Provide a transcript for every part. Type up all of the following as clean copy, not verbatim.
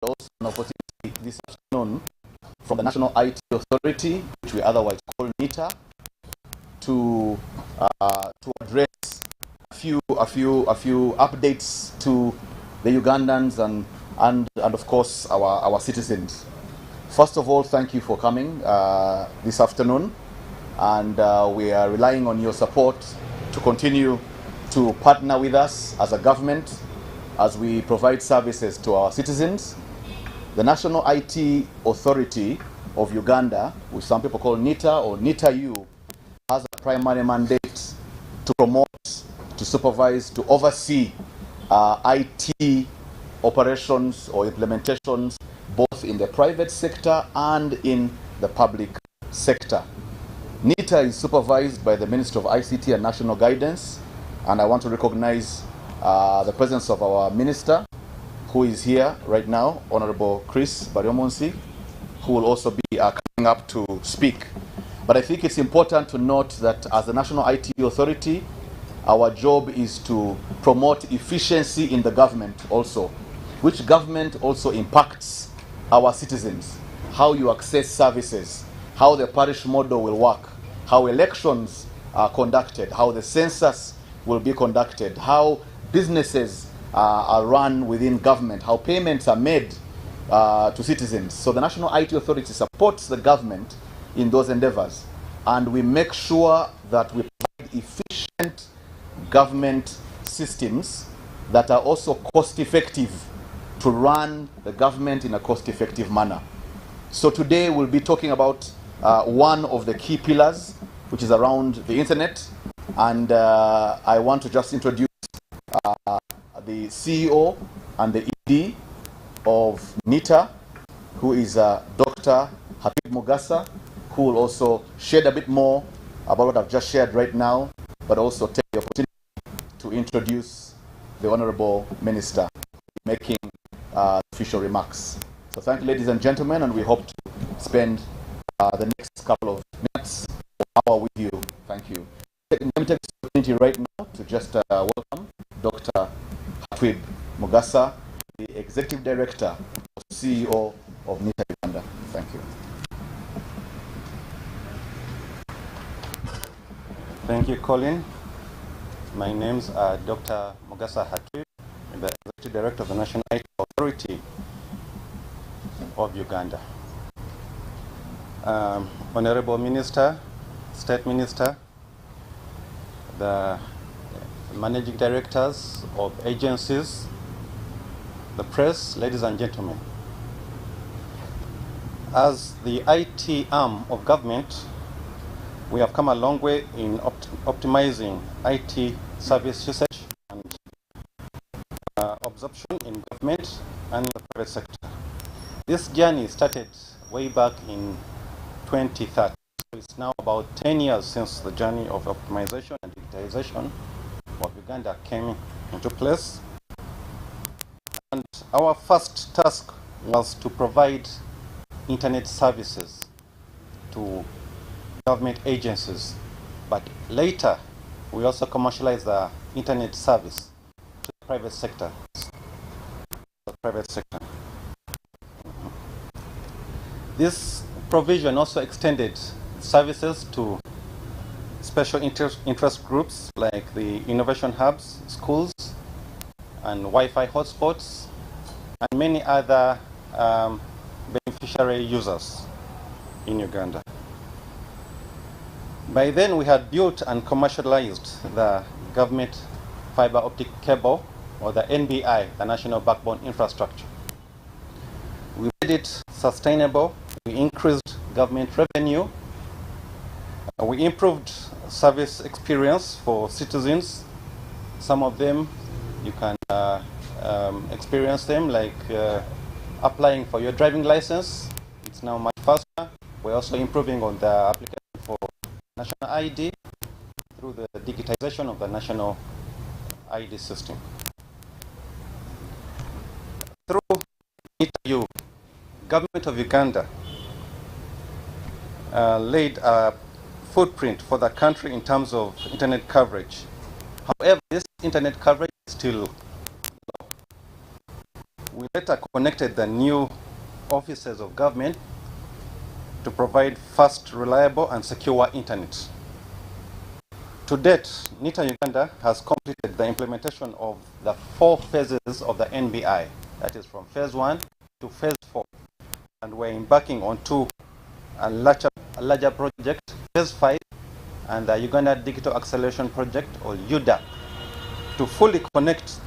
also an opportunity this afternoon from the National IT Authority, which we otherwise call NITA, to address a few updates to the Ugandans and of course our citizens. First of all, thank you for coming this afternoon, and we are relying on your support to continue to partner with us as a government as we provide services to our citizens. The National IT Authority of Uganda, which some people call NITA or NITA-U, has a primary mandate to promote, to supervise, to oversee IT operations or implementations both in the private sector and in the public sector. NITA is supervised by the Ministry of ICT and National Guidance, and I want to recognize the presence of our Minister, who is here right now, Honorable Chris Bariomonsi, who will also be coming up to speak. But I think it's important to note that as the National IT Authority, our job is to promote efficiency in the government also, which government also impacts our citizens, how you access services, how the parish model will work, how elections are conducted, how the census will be conducted, how businesses are run within government, how payments are made to citizens. So the National IT Authority supports the government in those endeavors, and we make sure that we provide efficient government systems that are also cost-effective to run the government in a cost-effective manner. So today we'll be talking about one of the key pillars, which is around the internet, and I want to just introduce the CEO and the ED of NITA, who is Dr. Hatwib Mugasa, who will also share a bit more about what I've just shared right now, but also take the opportunity to introduce the Honorable Minister making official remarks. So thank you, ladies and gentlemen, and we hope to spend the next couple of minutes or hour with you. Thank you. Let me take this opportunity right now to just welcome Dr. Hatwib Mugasa, the Executive Director, CEO of NITA Uganda. Thank you. Thank you, Colin. My name is Dr. Mugasa Hatwib, the Executive Director of the National IT Authority of Uganda. Honorable Minister, State Minister, the Managing Directors of agencies, the press, ladies and gentlemen. As the IT arm of government, we have come a long way in optimizing IT service usage and absorption in government and in the private sector. This journey started way back in 2013. So it's now about 10 years since the journey of optimization and digitization of Uganda came into place. And our first task was to provide internet services to government agencies, but later we also commercialized the internet service to the private sector. This provision also extended services to special interest groups like the innovation hubs, schools, and Wi-Fi hotspots, and many other beneficiary users in Uganda. By then, we had built and commercialized the government fiber optic cable, or the NBI, the National Backbone Infrastructure. We made it sustainable. We increased government revenue. We improved service experience for citizens. Some of them, you can experience them, like applying for your driving license. It's now much faster. We're also improving on the application for national ID through the digitization of the national ID system. Through NITA-U, Government of Uganda laid a footprint for the country in terms of internet coverage. However, this internet coverage is still low. We NITA connected the new offices of government to provide fast, reliable, and secure internet. To date, NITA-Uganda has completed the implementation of the 4 phases of the NBI, that is from phase 1 to phase 4, and we're embarking on a larger project, phase 5, and the Uganda Digital Acceleration Project, or UDAP, to fully connect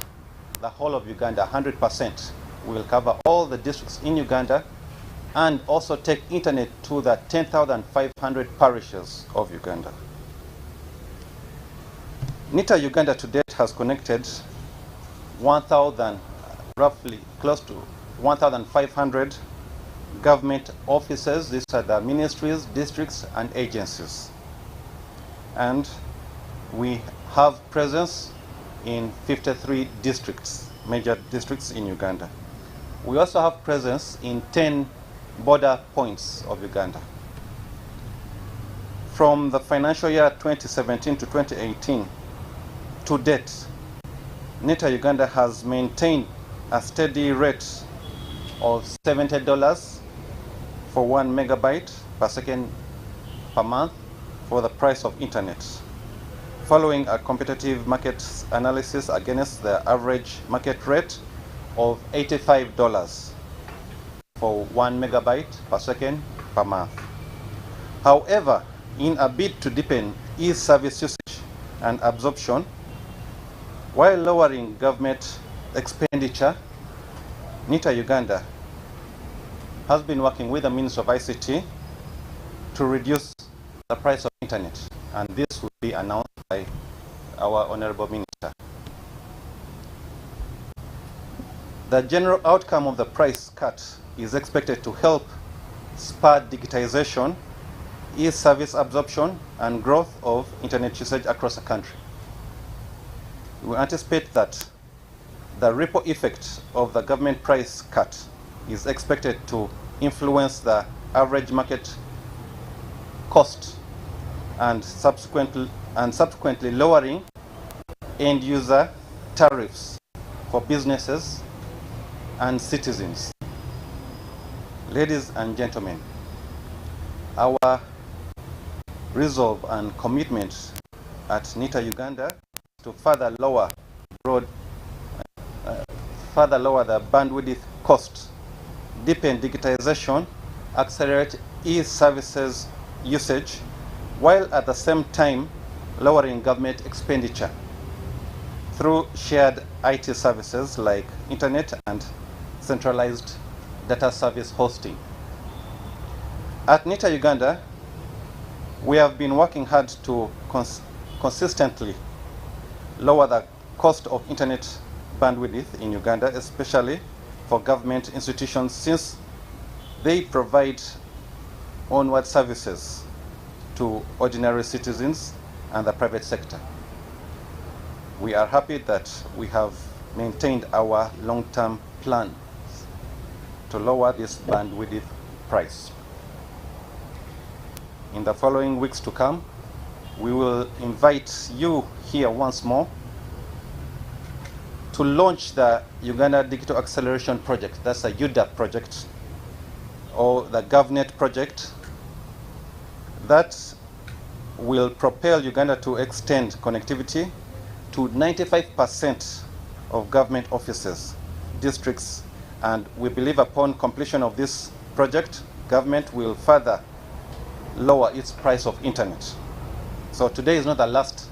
the whole of Uganda 100%. We will cover all the districts in Uganda and also take internet to the 10,500 parishes of Uganda. NITA-Uganda to date has connected roughly close to 1,500 government offices. These are the ministries, districts, and agencies. And we have presence in 53 districts, major districts in Uganda. We also have presence in 10 border points of Uganda. From the financial year 2017 to 2018, to date, NITA-Uganda has maintained a steady rate of $70 for 1 megabyte per second per month for the price of internet, following a competitive market analysis against the average market rate of $85 for 1 megabyte per second per month. However, in a bid to deepen e-service usage and absorption, while lowering government expenditure, NITA-Uganda has been working with the Minister of ICT to reduce the price of internet, and this will be announced by our Honorable Minister. The general outcome of the price cut is expected to help spur digitization, e-service absorption, and growth of internet usage across the country. We anticipate that the ripple effect of the government price cut is expected to influence the average market cost and subsequently lowering end user tariffs for businesses and citizens. Ladies and gentlemen, our resolve and commitment at NITA-Uganda to further lower the bandwidth cost, deepen digitization, accelerate e-services usage, while at the same time lowering government expenditure through shared IT services like internet and centralized data service hosting. At NITA-Uganda, we have been working hard to consistently lower the cost of internet bandwidth in Uganda, especially for government institutions, since they provide onward services to ordinary citizens and the private sector. We are happy that we have maintained our long-term plans to lower this bandwidth price. In the following weeks to come, we will invite you here once more to launch the Uganda Digital Acceleration Project. That's a UDAP project, or the GovNet project, that will propel Uganda to extend connectivity to 95% of government offices, districts, and we believe upon completion of this project, government will further lower its price of internet. So today is not the last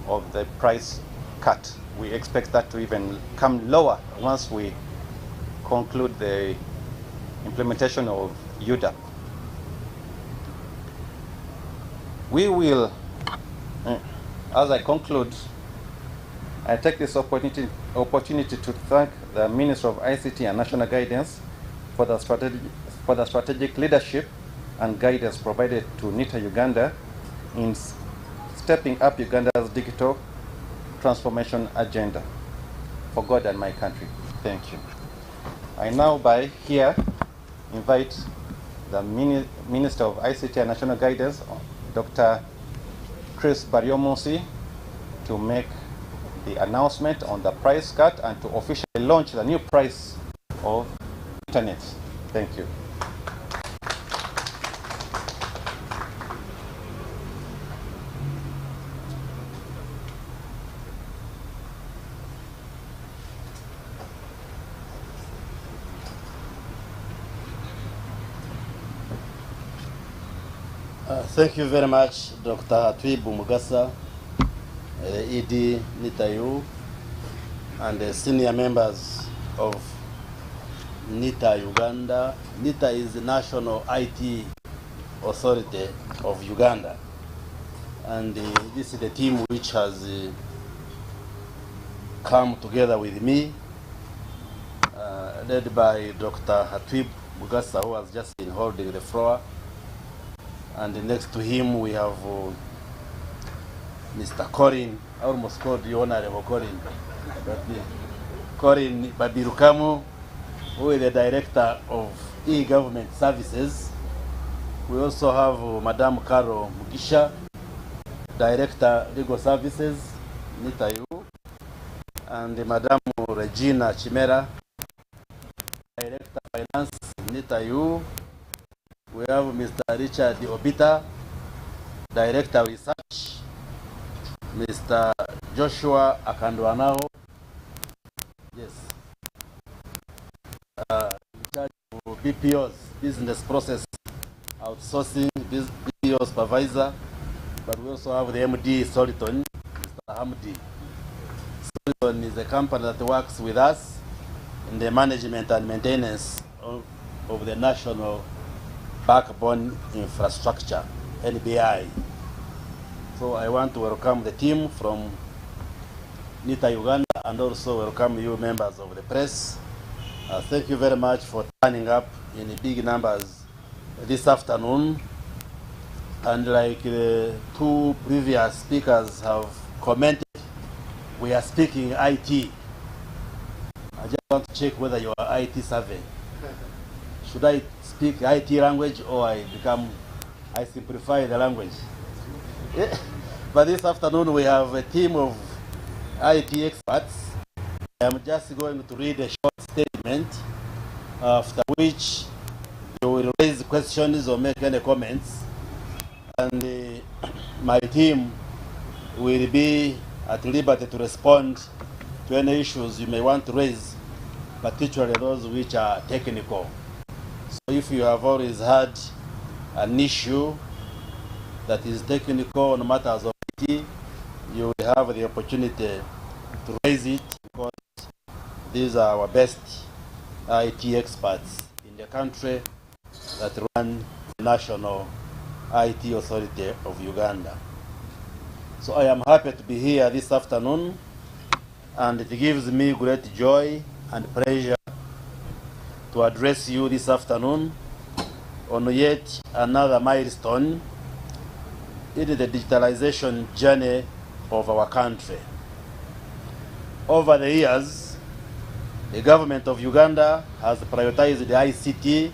of the price cut. We expect that to even come lower once we conclude the implementation of UDAP. We will, as I conclude, I take this opportunity to thank the Minister of ICT and National Guidance for the strategic leadership and guidance provided to NITA-Uganda in stepping up Uganda's digital transformation agenda for God and my country. Thank you. I now by here invite the Minister of ICT and National Guidance, Dr. Chris Baryomunsi, to make the announcement on the price cut and to officially launch the new price of internet. Thank you. Thank you very much, Dr. Hatwibu Mugasa, ED, NITA-U, and the senior members of NITA Uganda. NITA is the National IT Authority of Uganda. And this is the team which has come together with me, led by Dr. Hatwibu Mugasa, who has just been holding the floor. And next to him we have Mr. Corin. I almost called you Honorable Corin. Corin Babirukamu, who is the Director of E-Government Services. We also have Madame Caro Mugisha, Director Legal Services, NITA-U, and Madame Regina Chimera, Director Finance, NITA-U. We have Mr. Richard Obita, Director Research, Mr. Joshua Akandwanao, yes, in charge of BPOs, Business Process Outsourcing, BPO Supervisor, but we also have the MD Soliton, Mr. Hamdi. Soliton is a company that works with us in the management and maintenance of the national backbone infrastructure, NBI. So I want to welcome the team from NITA Uganda and also welcome you members of the press. Thank you very much for turning up in big numbers this afternoon. And like the two previous speakers have commented, we are speaking IT. I just want to check whether you are IT savvy. Should I speak IT language or I simplify the language? Yeah. But this afternoon we have a team of IT experts. I'm just going to read a short statement, after which you will raise questions or make any comments. And my team will be at liberty to respond to any issues you may want to raise, particularly those which are technical. So if you have always had an issue that is technical on matters of IT, you will have the opportunity to raise it, because these are our best IT experts in the country that run the National IT Authority of Uganda. So I am happy to be here this afternoon, and it gives me great joy and pleasure to address you this afternoon on yet another milestone in the digitalization journey of our country. Over the years, the government of Uganda has prioritized the ICT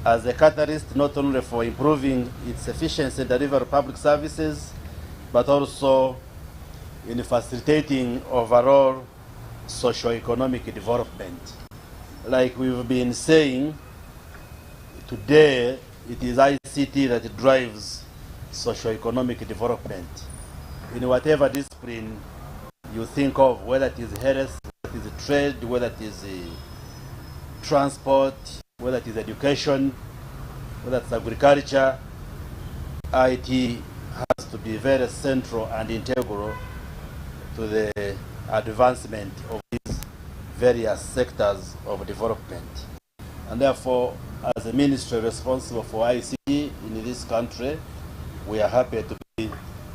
as a catalyst not only for improving its efficiency in delivery of public services, but also in facilitating overall socio-economic development. Like we've been saying, today it is ICT that drives socio-economic development in whatever discipline you think of, whether it is health, whether it is trade, whether it is transport, whether it is education, whether it's agriculture. IT has to be very central and integral to the advancement of these various sectors of development. And therefore, as a ministry responsible for ICT in this country, we are happy to be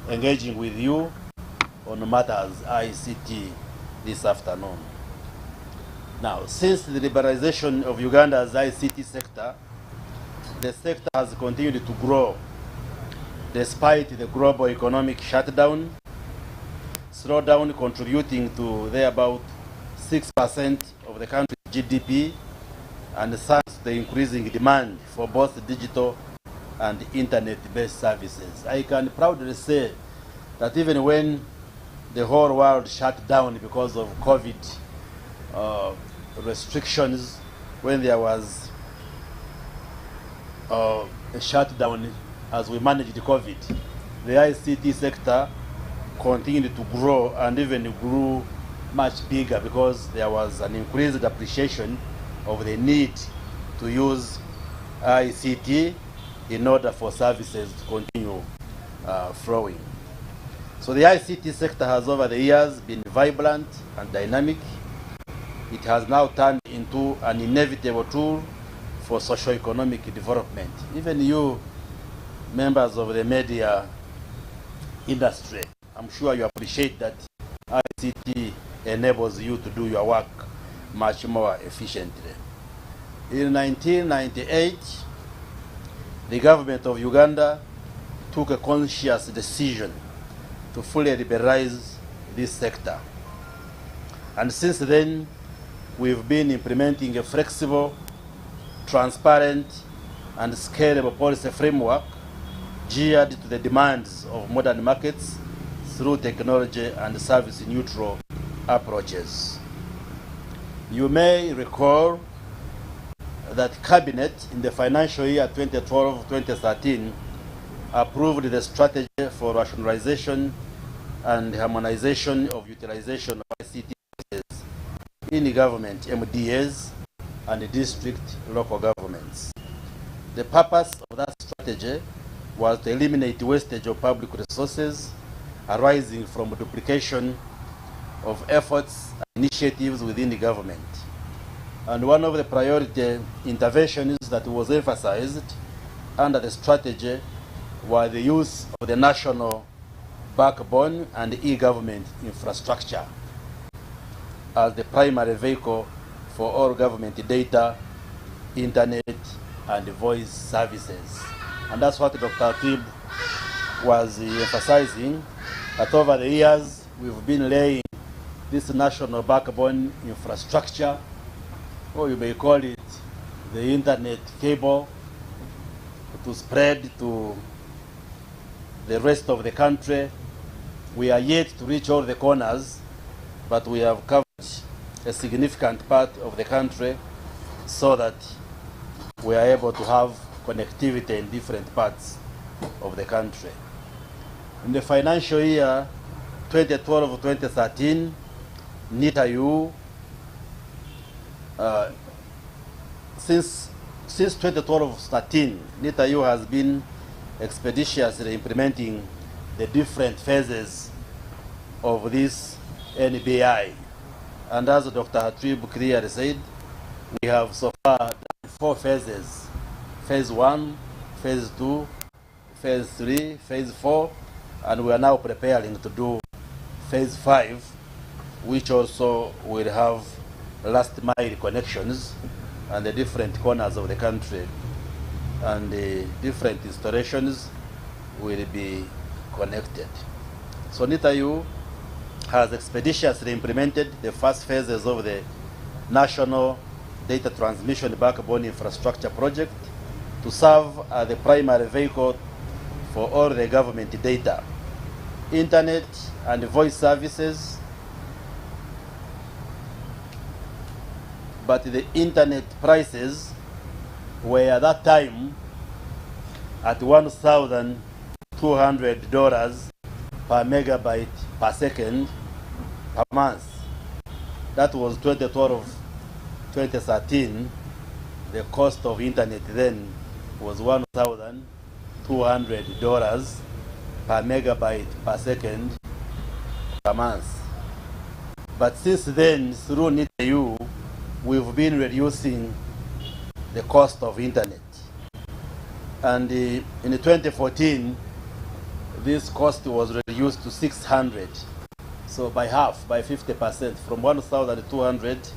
engaging with you on matters ICT this afternoon. Now, since the liberalization of Uganda's ICT sector, the sector has continued to grow despite the global economic shutdown, slowdown contributing to about 6% of the country's GDP, and thanks to the increasing demand for both digital and internet-based services. I can proudly say that even when the whole world shut down because of COVID restrictions, when there was a shutdown as we managed COVID, the ICT sector continued to grow and even grew much bigger because there was an increased appreciation of the need to use ICT in order for services to continue flowing. So the ICT sector has over the years been vibrant and dynamic. It has now turned into an inevitable tool for socio-economic development. Even you, members of the media industry, I'm sure you appreciate that ICT enables you to do your work much more efficiently. In 1998, the government of Uganda took a conscious decision to fully liberalize this sector. And since then, we've been implementing a flexible, transparent, and scalable policy framework geared to the demands of modern markets through technology and service-neutral approaches. You may recall that Cabinet in the financial year 2012-2013 approved the strategy for rationalization and harmonization of utilization of ICT services in government, MDAs, and district local governments. The purpose of that strategy was to eliminate wastage of public resources arising from duplication of efforts and initiatives within the government. And one of the priority interventions that was emphasized under the strategy was the use of the national backbone and e-government infrastructure as the primary vehicle for all government data, internet, and voice services. And that's what Dr. Atib was emphasizing, that over the years we've been laying this national backbone infrastructure, or you may call it the internet cable, to spread to the rest of the country. We are yet to reach all the corners, but we have covered a significant part of the country so that we are able to have connectivity in different parts of the country. In the financial year 2012-2013, NITA-U, since 2012-13, NITA-U has been expeditiously implementing the different phases of this NBI. And as Dr. Hatib clearly said, we have so far done 4 phases: phase 1, phase 2, phase 3, phase 4, and we are now preparing to do phase 5, which also will have last mile connections and the different corners of the country, and the different installations will be connected. So NITA-U has expeditiously implemented the first phases of the National Data Transmission Backbone Infrastructure Project to serve as the primary vehicle for all the government data, internet, and voice services. But the internet prices were at that time at $1,200 per megabyte per second per month. That was 2012-2013. The cost of internet then was $1,200 per megabyte per second per month. But since then, through NITA-U, we've been reducing the cost of internet. And in 2014, this cost was reduced to $600. So by half, by 50%, from $1,200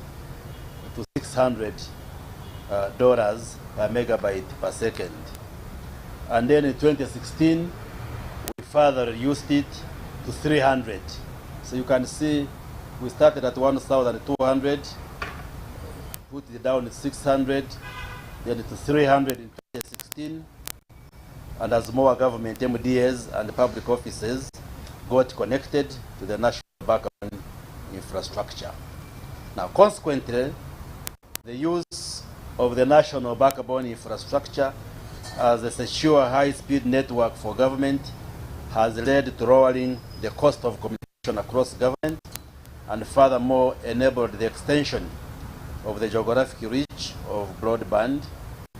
to $600 per megabyte per second. And then in 2016, we further reduced it to $300. So you can see we started at 1,200, put it down to 600, then to 300 in 2016. And as more government MDAs and public offices got connected to the national backbone infrastructure. Now, consequently, the use of the national backbone infrastructure as a secure high-speed network for government has led to lowering the cost of communication across government and furthermore enabled the extension of the geographic reach of broadband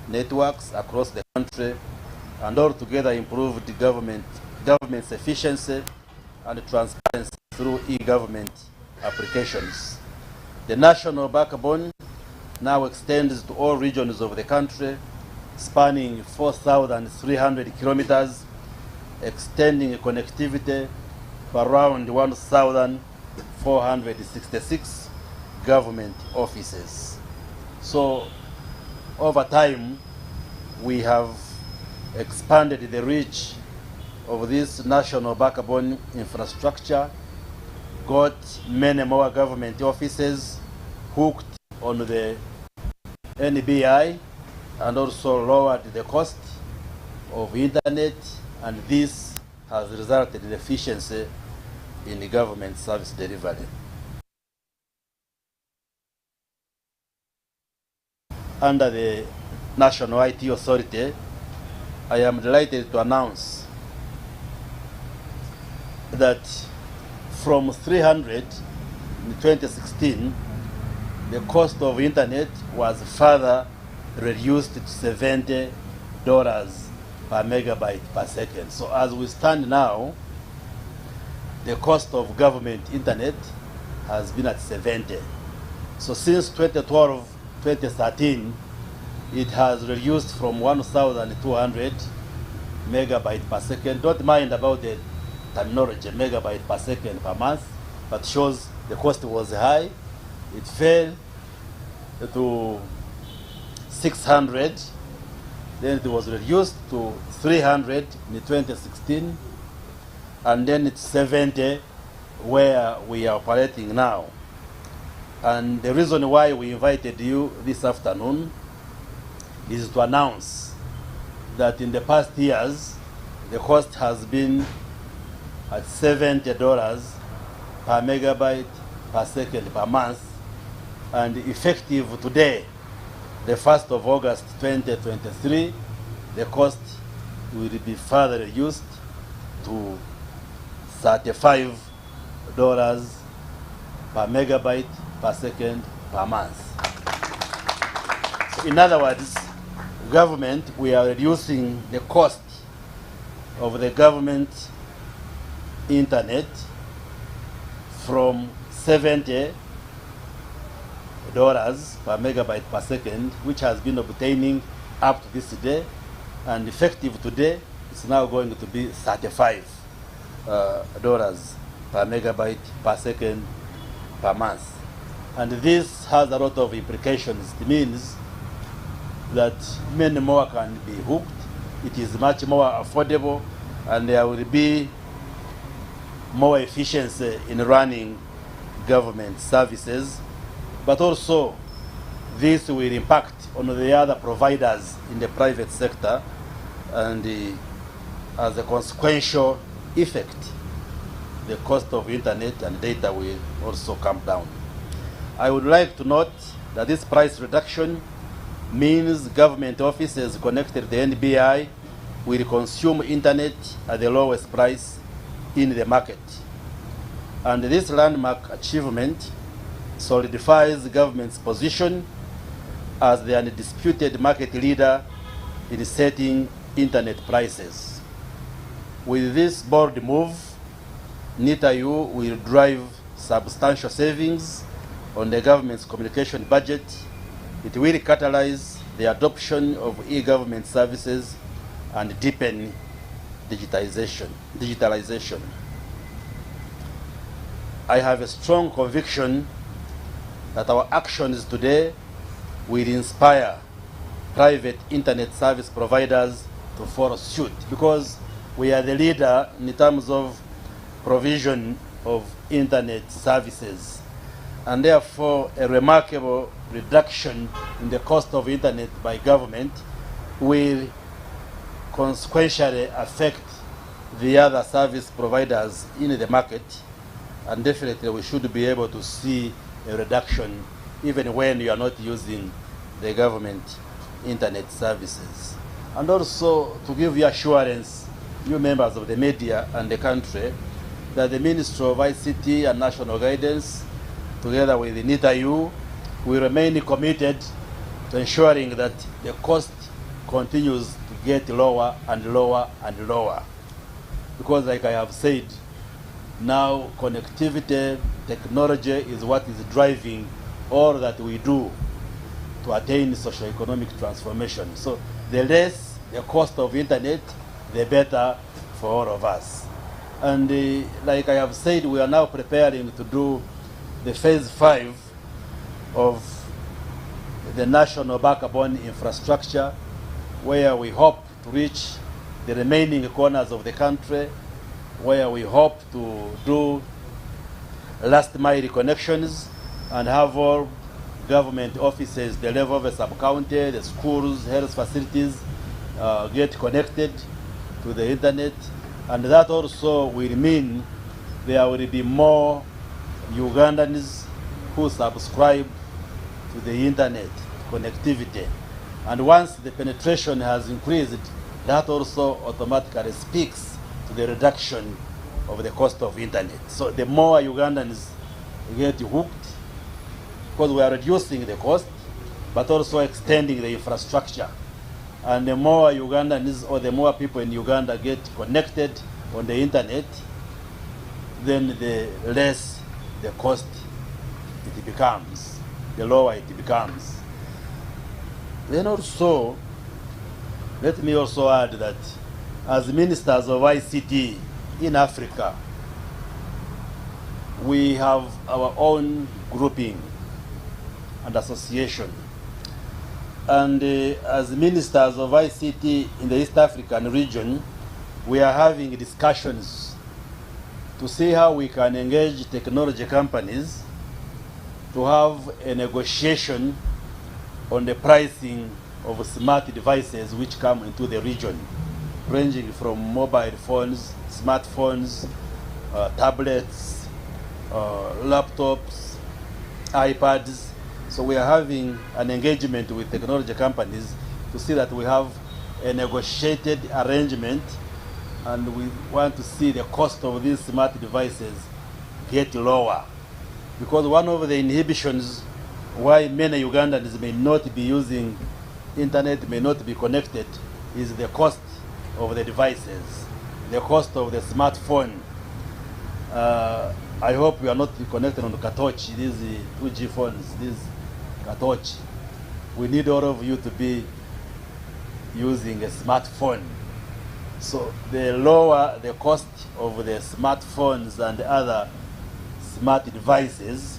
networks across the country and altogether improved government's efficiency and transparency through e-government applications. The national backbone now extends to all regions of the country, spanning 4,300 kilometers, extending connectivity to around 1,466 government offices. So, over time, we have expanded the reach of this national backbone infrastructure, got many more government offices hooked on the NBI, and also lowered the cost of internet, and this has resulted in efficiency in the government service delivery. Under the National IT Authority, I am delighted to announce that from 300 in 2016, the cost of internet was further reduced to $70 per megabyte per second. So as we stand now, the cost of government internet has been at 70. So since 2012, 2013, it has reduced from 1,200 megabyte per second. Don't mind about the terminology, megabyte per second per month, but shows the cost was high. It fell to 600, then it was reduced to 300 in 2016, and then it's 70 where we are operating now. And the reason why we invited you this afternoon is to announce that in the past years, the cost has been at $70 per megabyte per second per month, and effective today, the 1st of August 2023, the cost will be further reduced to $35 per megabyte per second per month. So in other words, government, we are reducing the cost of the government internet from $70 per megabyte per second, which has been obtaining up to this day, and effective today, it's now going to be $35 per megabyte per second per month. And this has a lot of implications. It means that many more can be hooked. It is much more affordable, and there will be more efficiency in running government services. But also, this will impact on the other providers in the private sector, and as a consequential effect, the cost of internet and data will also come down. I would like to note that this price reduction means government offices connected to the NBI will consume internet at the lowest price in the market. And this landmark achievement solidifies the government's position as the undisputed market leader in setting internet prices. With this bold move, NITA-U will drive substantial savings on the government's communication budget. It will catalyze the adoption of e-government services and deepen digitalization. I have a strong conviction that our actions today will inspire private internet service providers to follow suit, because we are the leader in terms of provision of internet services. And therefore, a remarkable reduction in the cost of internet by government will consequentially affect the other service providers in the market, and definitely we should be able to see a reduction even when you are not using the government internet services. And also to give you assurance, you members of the media and the country, that the Ministry of ICT and National Guidance, together with the NITA-U, will remain committed to ensuring that the cost continues to get lower and lower and lower. Because like I have said, now connectivity technology is what is driving all that we do to attain socio-economic transformation. So the less the cost of internet, the better for all of us. And like I have said, we are now preparing to do the phase 5 of the national backbone infrastructure, where we hope to reach the remaining corners of the country, where we hope to do last mile connections and have all government offices, the level of the sub-county, the schools, health facilities get connected to the internet. And that also will mean there will be more Ugandans who subscribe to the internet connectivity. And once the penetration has increased, that also automatically speaks to the reduction of the cost of internet. So the more Ugandans get hooked, because we are reducing the cost, but also extending the infrastructure. And the more Ugandans, or the more people in Uganda get connected on the internet, then the less the cost it becomes, the lower it becomes. Then also, let me also add that as ministers of ICT in Africa, we have our own grouping and association. And as ministers of ICT in the East African region, we are having discussions to see how we can engage technology companies to have a negotiation on the pricing of smart devices which come into the region, ranging from mobile phones, smartphones, tablets, laptops, iPads. So we are having an engagement with technology companies to see that we have a negotiated arrangement, and we want to see the cost of these smart devices get lower. Because one of the inhibitions why many Ugandans may not be using internet, may not be connected, is the cost of the devices, the cost of the smartphone. I hope we are not connected on the Katochi, these 2G phones, these Katochi. We need all of you to be using a smartphone. So the lower the cost of the smartphones and other smart devices,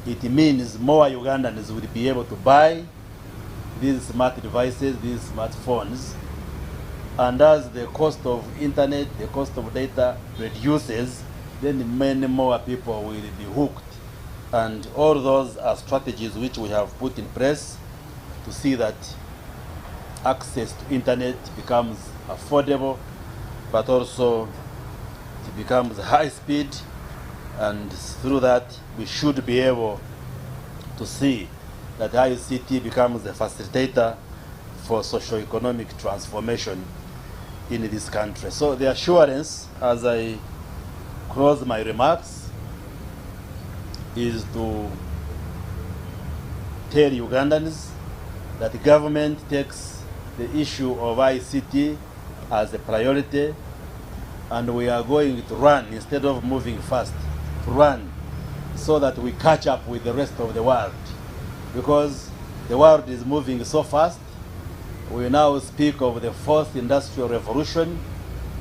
it means more Ugandans will be able to buy these smart devices, these smartphones. And as the cost of internet, the cost of data reduces, then many more people will be hooked. And all those are strategies which we have put in place to see that access to internet becomes affordable, but also it becomes high speed. And through that, we should be able to see that ICT becomes a facilitator for socio-economic transformation in this country. So the assurance, as I close my remarks, is to tell Ugandans that the government takes the issue of ICT as a priority, and we are going to run instead of moving fast, to run so that we catch up with the rest of the world. Because the world is moving so fast, we now speak of the fourth industrial revolution.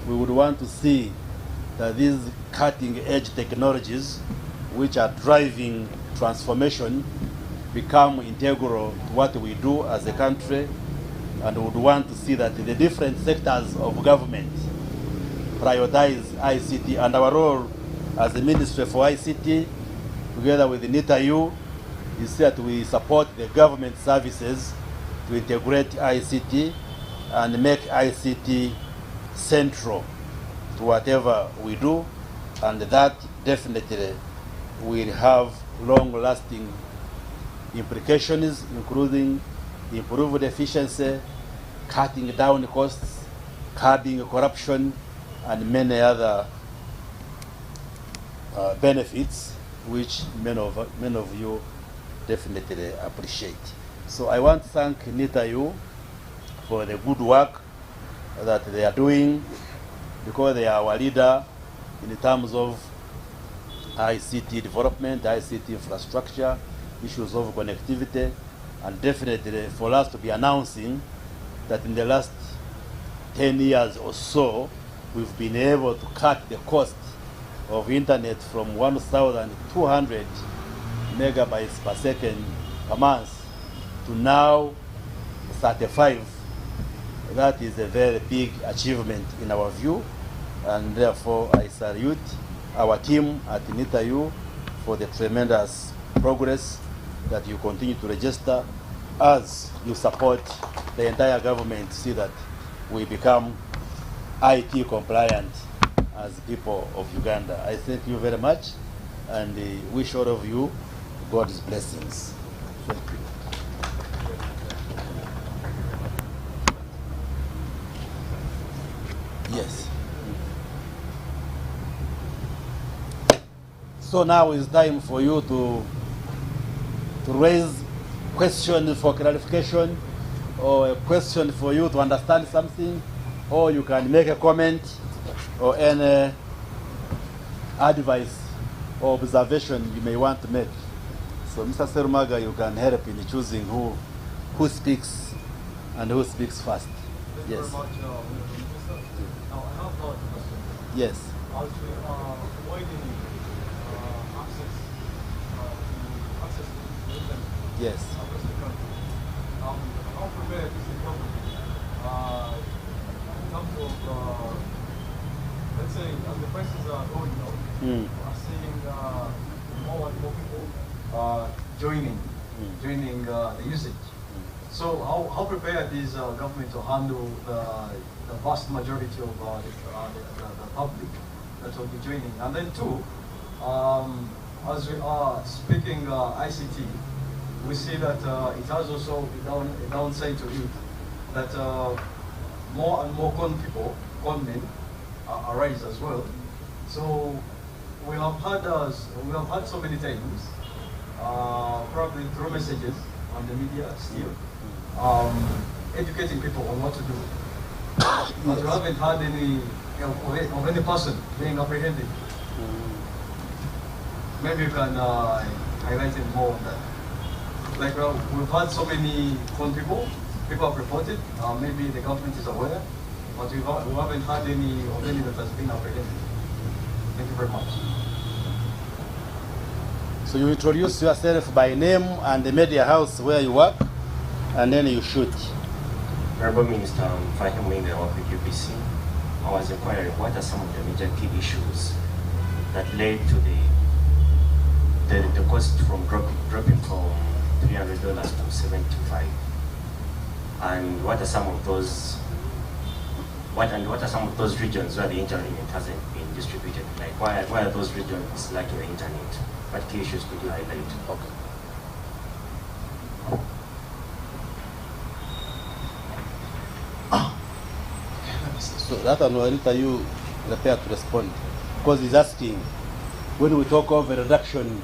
We would want to see that these cutting-edge technologies which are driving transformation become integral to what we do as a country, and would want to see that the different sectors of government prioritize ICT. And our role as the Ministry for ICT, together with the NITA-U, is that we support the government services to integrate ICT and make ICT central to whatever we do, and that definitely will have long-lasting implications, including improved efficiency, cutting down costs, curbing corruption, and many other benefits, which many of you definitely appreciate. So I want to thank NITA-U for the good work that they are doing, because they are our leader in terms of ICT development, ICT infrastructure, issues of connectivity, and definitely for us to be announcing that in the last 10 years or so, we've been able to cut the cost of internet from 1,200 megabytes per second per month to now 35. That is a very big achievement in our view, and therefore I salute our team at NITA-U for the tremendous progress that you continue to register as you support the entire government to see that we become IT compliant as people of Uganda. I thank you very much and wish all of you God's blessings. Thank you. Yes. So now it's time for you to raise questions for clarification, or a question for you to understand something, or you can make a comment or any advice or observation you may want to make. So Mr. Serumaga, you can help in choosing who speaks and who speaks first. Yes. Now, I have a question. Yes. As we are avoiding access to the internet Yes. across the country, how prepared is the government in terms of, let's say, as the prices are going up, we are seeing more and more people joining the usage. So how prepared is government to handle the vast majority of the public that will be joining? And then two, as we are speaking ICT, we see that it has also a downside to it, that more and more con men arise as well. So we have had so many times, probably through messages on the media still, educating people on what to do. But we haven't had any of any person being apprehended. Maybe you can highlight it more on that. Like, well, we've had so many con people have reported, maybe the government is aware, but we haven't had any that has been apprehended. Thank you very much. So you introduce yourself by name and the media house where you work, and then you shoot. Honorable Minister, I'm Fahim Wing, I work with UPC. I was inquiring what are some of the major key issues that led to the cost from dropping from $300 to $75, and what are some of those what are some of those regions where the internet hasn't been distributed? Like why are those regions lacking the internet? What key issues could you highlight? Okay. So that one, NITA-U prepared to respond, because he's asking, when we talk of a reduction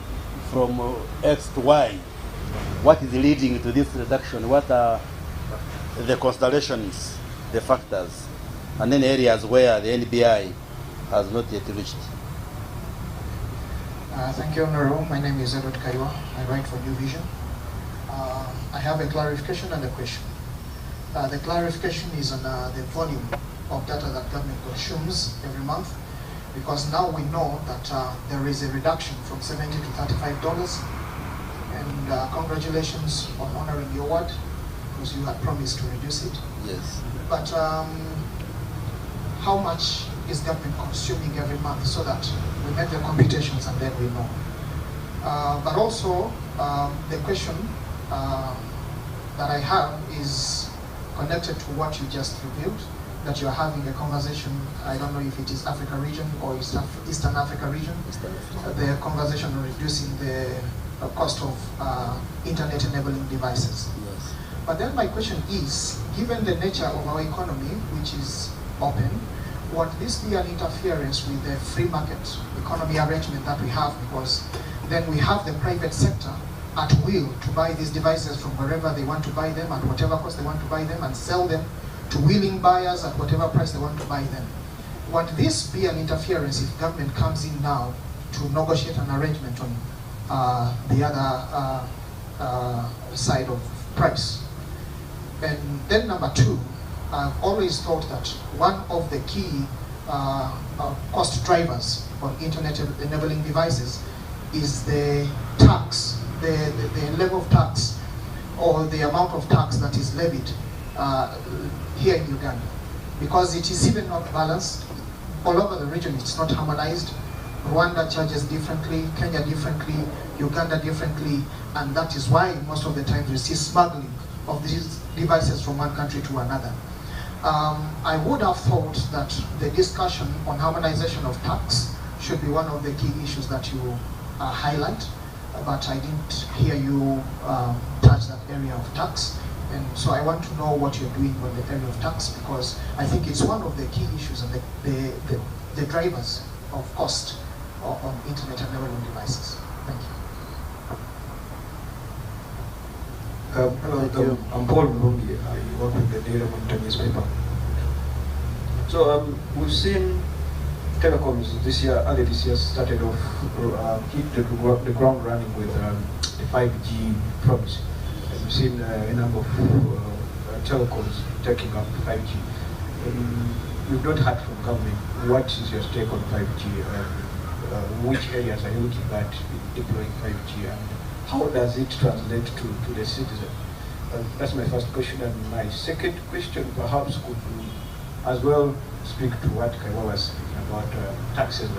from X to Y, what is leading to this reduction? What are the considerations, the factors, and then areas where the NBI has not yet reached? Thank you, Honorable. My name is Edward Kaiwa. I write for New Vision. I have a clarification and a question. The clarification is on the volume of data that government consumes every month, because now we know that there is a reduction from $70 to $35, and congratulations on honoring your word, because you had promised to reduce it. Yes. But how much is government consuming every month, so that we make the computations and then we know. But also, the question that I have is connected to what you just revealed, that you are having a conversation, I don't know if it is Africa region or Eastern Africa region, the conversation on reducing the cost of internet enabling devices. Yes. But then my question is, given the nature of our economy, which is open, would this be an interference with the free market economy arrangement that we have? Because then we have the private sector at will to buy these devices from wherever they want to buy them, at whatever cost they want to buy them, and sell them to willing buyers at whatever price they want to buy them. Would this be an interference if government comes in now to negotiate an arrangement on the other side of price? And then number two, I've always thought that one of the key cost drivers on internet enabling devices is the tax, the level of tax, or the amount of tax that is levied here in Uganda. Because it is even not balanced. All over the region, it's not harmonized. Rwanda charges differently, Kenya differently, Uganda differently, and that is why most of the time we see smuggling of these devices from one country to another. I would have thought that the discussion on harmonization of tax should be one of the key issues that you highlight, but I didn't hear you touch that area of tax. And so I want to know what you're doing on the area of tax, because I think it's one of the key issues and the drivers of cost on internet enabling devices. Thank you. Hello, I'm Paul Mulungi. I work with the Daily Monitor newspaper. So we've seen telecoms this year, early this year, started off, hit the ground running with the 5G promise. And we've seen a number of telecoms taking up 5G. We've not heard from government. What is your take on 5G? Which areas are you looking at deploying 5G? And how does it translate to the citizen? That's my first question. And my second question perhaps could as well speak to what Kaiwa was speaking about taxes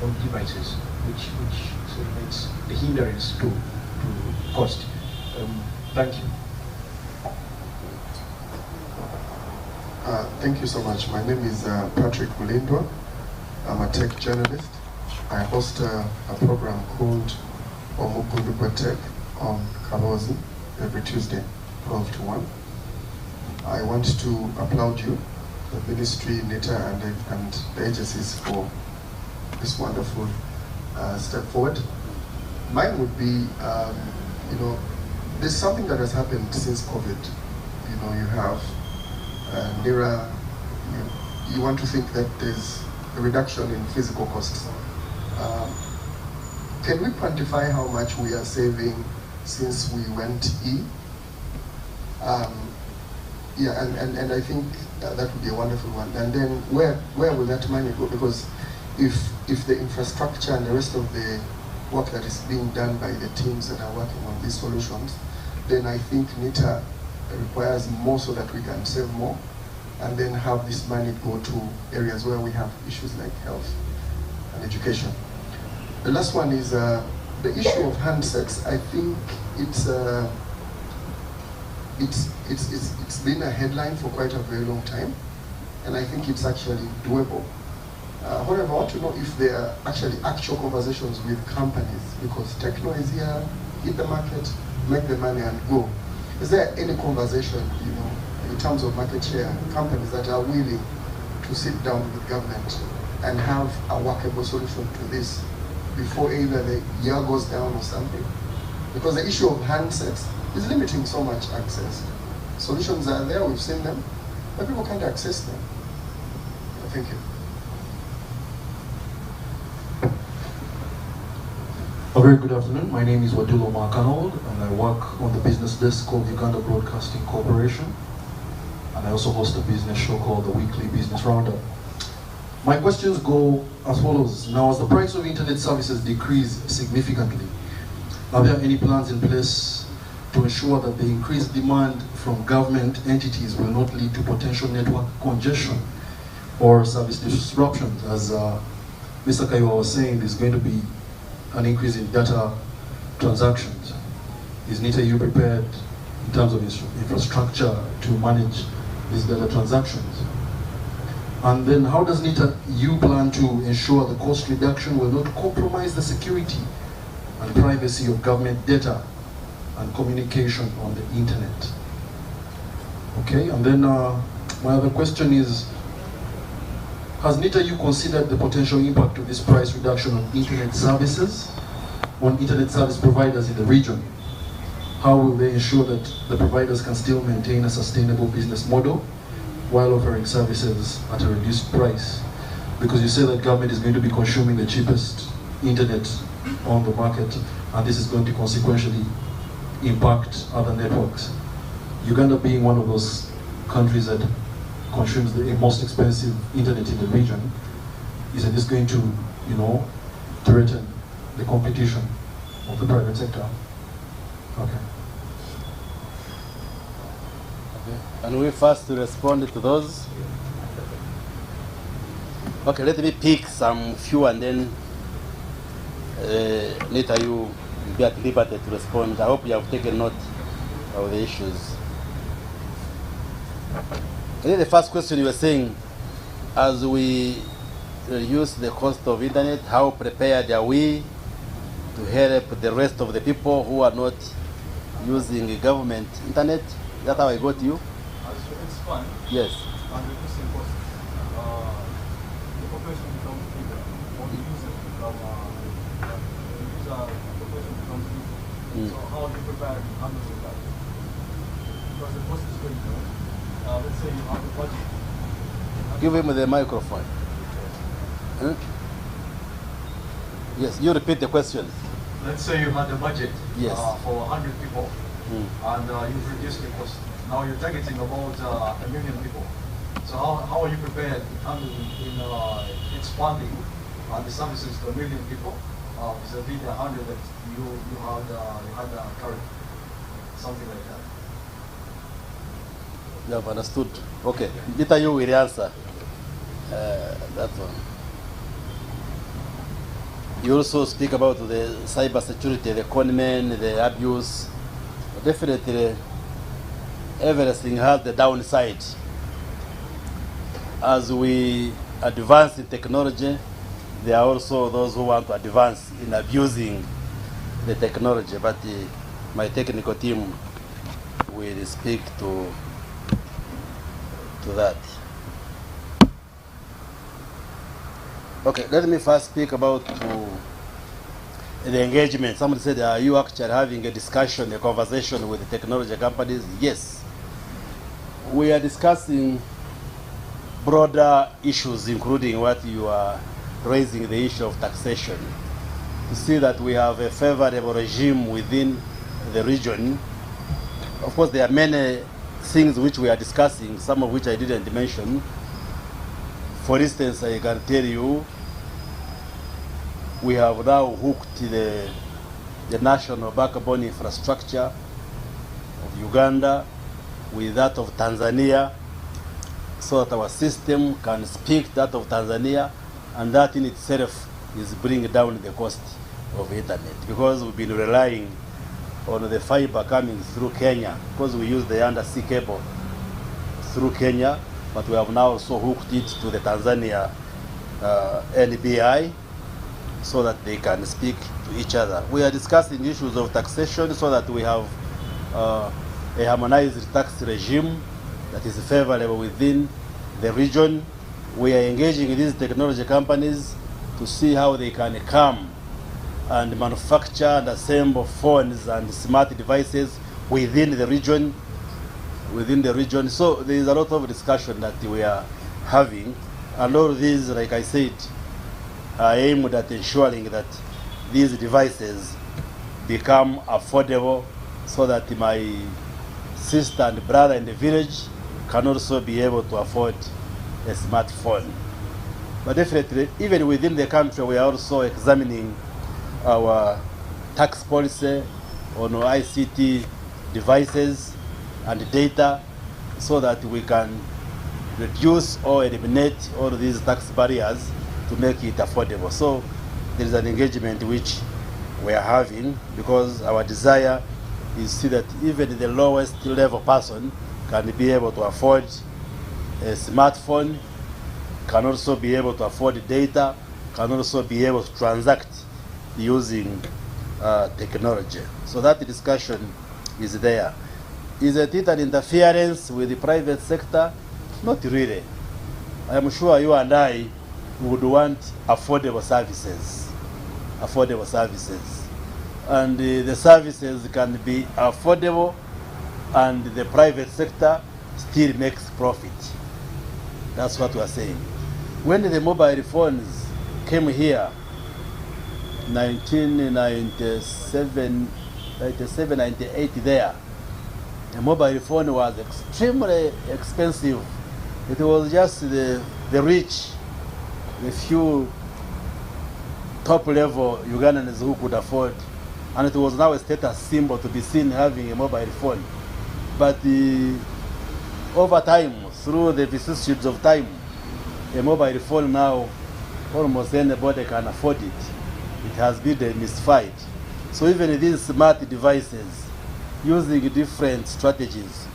on devices, which sort of makes the hindrance to cost. Thank you. Thank you so much. My name is Patrick Mulindwa. I'm a tech journalist. I host a program called Omugundukwa Tech on Kabozi every Tuesday, 12 to 1. I want to applaud you, the ministry, NITA, and the agencies for this wonderful step forward. Mine would be, there's something that has happened since COVID. You have NIRA, you want to think that there's a reduction in physical costs. Can we quantify how much we are saving since we went E? And I think that would be a wonderful one. And then where will that money go? Because if the infrastructure and the rest of the work that is being done by the teams that are working on these solutions, then I think NITA requires more so that we can save more, and then have this money go to areas where we have issues like health and education. The last one is the issue of handsets. I think it's been a headline for quite a very long time, and I think it's actually doable. However, I want to know if there are actually actual conversations with companies, because techno is here, hit the market, make the money and go. Is there any conversation, in terms of market share, companies that are willing to sit down with government and have a workable solution to this before either the year goes down or something? Because the issue of handsets is limiting so much access. Solutions are there, we've seen them, but people can't access them. Thank you. A very good afternoon. My name is Wadulo Makanold, and I work on the business desk called Uganda Broadcasting Corporation. And I also host a business show called the Weekly Business Roundup. My questions go as follows. Now, as the price of internet services decrease significantly, are there any plans in place to ensure that the increased demand from government entities will not lead to potential network congestion or service disruptions? As Mr. Kaiwa was saying, there's going to be an increase in data transactions. Is NITA-U prepared in terms of infrastructure to manage these data transactions? And then how does NITA-U plan to ensure the cost reduction will not compromise the security and privacy of government data and communication on the internet. Okay, and then my other question is, has NITA-U considered the potential impact of this price reduction on internet services, on internet service providers in the region? How will they ensure that the providers can still maintain a sustainable business model while offering services at a reduced price? Because you say that government is going to be consuming the cheapest internet on the market, and this is going to consequentially impact other networks. Uganda being one of those countries that consumes the most expensive internet in the region, is this going to, threaten the competition of the private sector? Okay. And we first respond to those. Okay, let me pick some few and then later you will be at liberty to respond. I hope you have taken note of the issues. I think the first question you were saying, as we reduce the cost of internet, how prepared are we to help the rest of the people who are not using government internet? Is that how I got you? It's fun. Yes. And reducing costs. The population becomes bigger. Or the users become population becomes bigger. So how do you prepare to handle that? Because the cost is going down. Let's say you have a budget. Give him the microphone. Huh? Yes, you repeat the question. Let's say you had a budget Yes. for 100 people, and you've reduced the cost. Now you're targeting about 1 million people. So how are you prepared in expanding the services to 1 million people vis-a-vis the 100 that you had current, something like that? You have understood. Okay. NITA-U will answer that one. You also speak about the cyber security, the conmen, the abuse. Definitely, everything has the downside. As we advance in technology, there are also those who want to advance in abusing the technology. But my technical team will speak to that. Okay, let me first speak about the engagement. Somebody said, are you actually having a discussion, a conversation with the technology companies? Yes. We are discussing broader issues, including what you are raising, the issue of taxation. To see that we have a favorable regime within the region. Of course, there are many things which we are discussing, some of which I didn't mention. For instance, I can tell you, we have now hooked the national backbone infrastructure of Uganda with that of Tanzania, so that our system can speak that of Tanzania, and that in itself is bringing down the cost of internet, because we've been relying on the fiber coming through Kenya, because we use the undersea cable through Kenya, but we have now also hooked it to the Tanzania NBI, so that they can speak to each other. We are discussing issues of taxation so that we have a harmonized tax regime that is favorable within the region. We are engaging these technology companies to see how they can come and manufacture and assemble phones and smart devices within the region. So there is a lot of discussion that we are having, and all these, like I said, are aimed at ensuring that these devices become affordable, so that my sister and brother in the village can also be able to afford a smartphone. But definitely, even within the country, we are also examining our tax policy on ICT devices and data, so that we can reduce or eliminate all these tax barriers to make it affordable. So there is an engagement which we are having, because our desire is to see that even the lowest level person can be able to afford a smartphone, can also be able to afford data, can also be able to transact using technology. So that discussion is there. Isn't it an interference with the private sector? Not really. I am sure you and I would want affordable services. Affordable services. And the services can be affordable and the private sector still makes profit. That's what we are saying. When the mobile phones came here, 1997, 97, 98 there, the mobile phone was extremely expensive. It was just the rich, the few top level Ugandans who could afford. And it was now a status symbol to be seen having a mobile phone. But over time, through the vicissitudes of time, a mobile phone now, almost anybody can afford it. It has been demystified. So even these smart devices, using different strategies,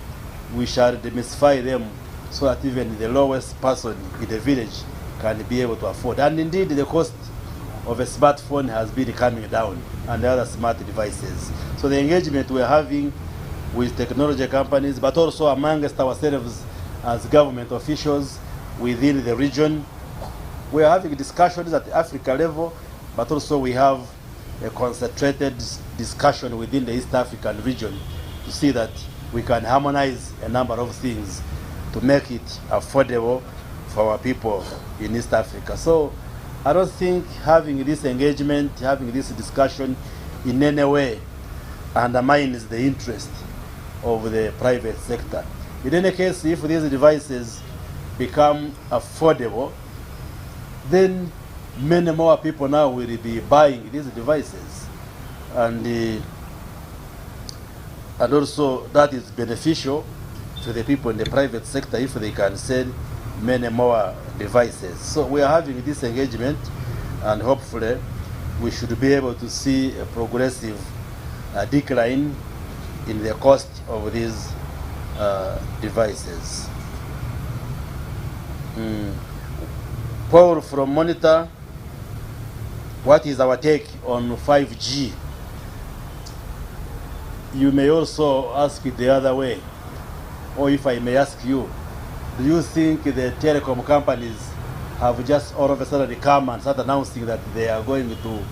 we shall demystify them so that even the lowest person in the village can be able to afford. And indeed, the cost of a smartphone has been coming down and the other smart devices. So the engagement we're having with technology companies, but also amongst ourselves as government officials within the region, we are having discussions at the Africa level, but also we have a concentrated discussion within the East African region to see that we can harmonize a number of things to make it affordable for our people in East Africa. So I don't think having this engagement, having this discussion in any way undermines the interest of the private sector. In any case, if these devices become affordable, then many more people now will be buying these devices. And also that is beneficial to the people in the private sector if they can sell many more devices. So we are having this engagement, and hopefully we should be able to see a progressive decline in the cost of these devices. Paul from Monitor, what is our take on 5G? You may also ask it the other way, or if I may ask you, do you think the telecom companies have just all of a sudden come and start announcing that they are going to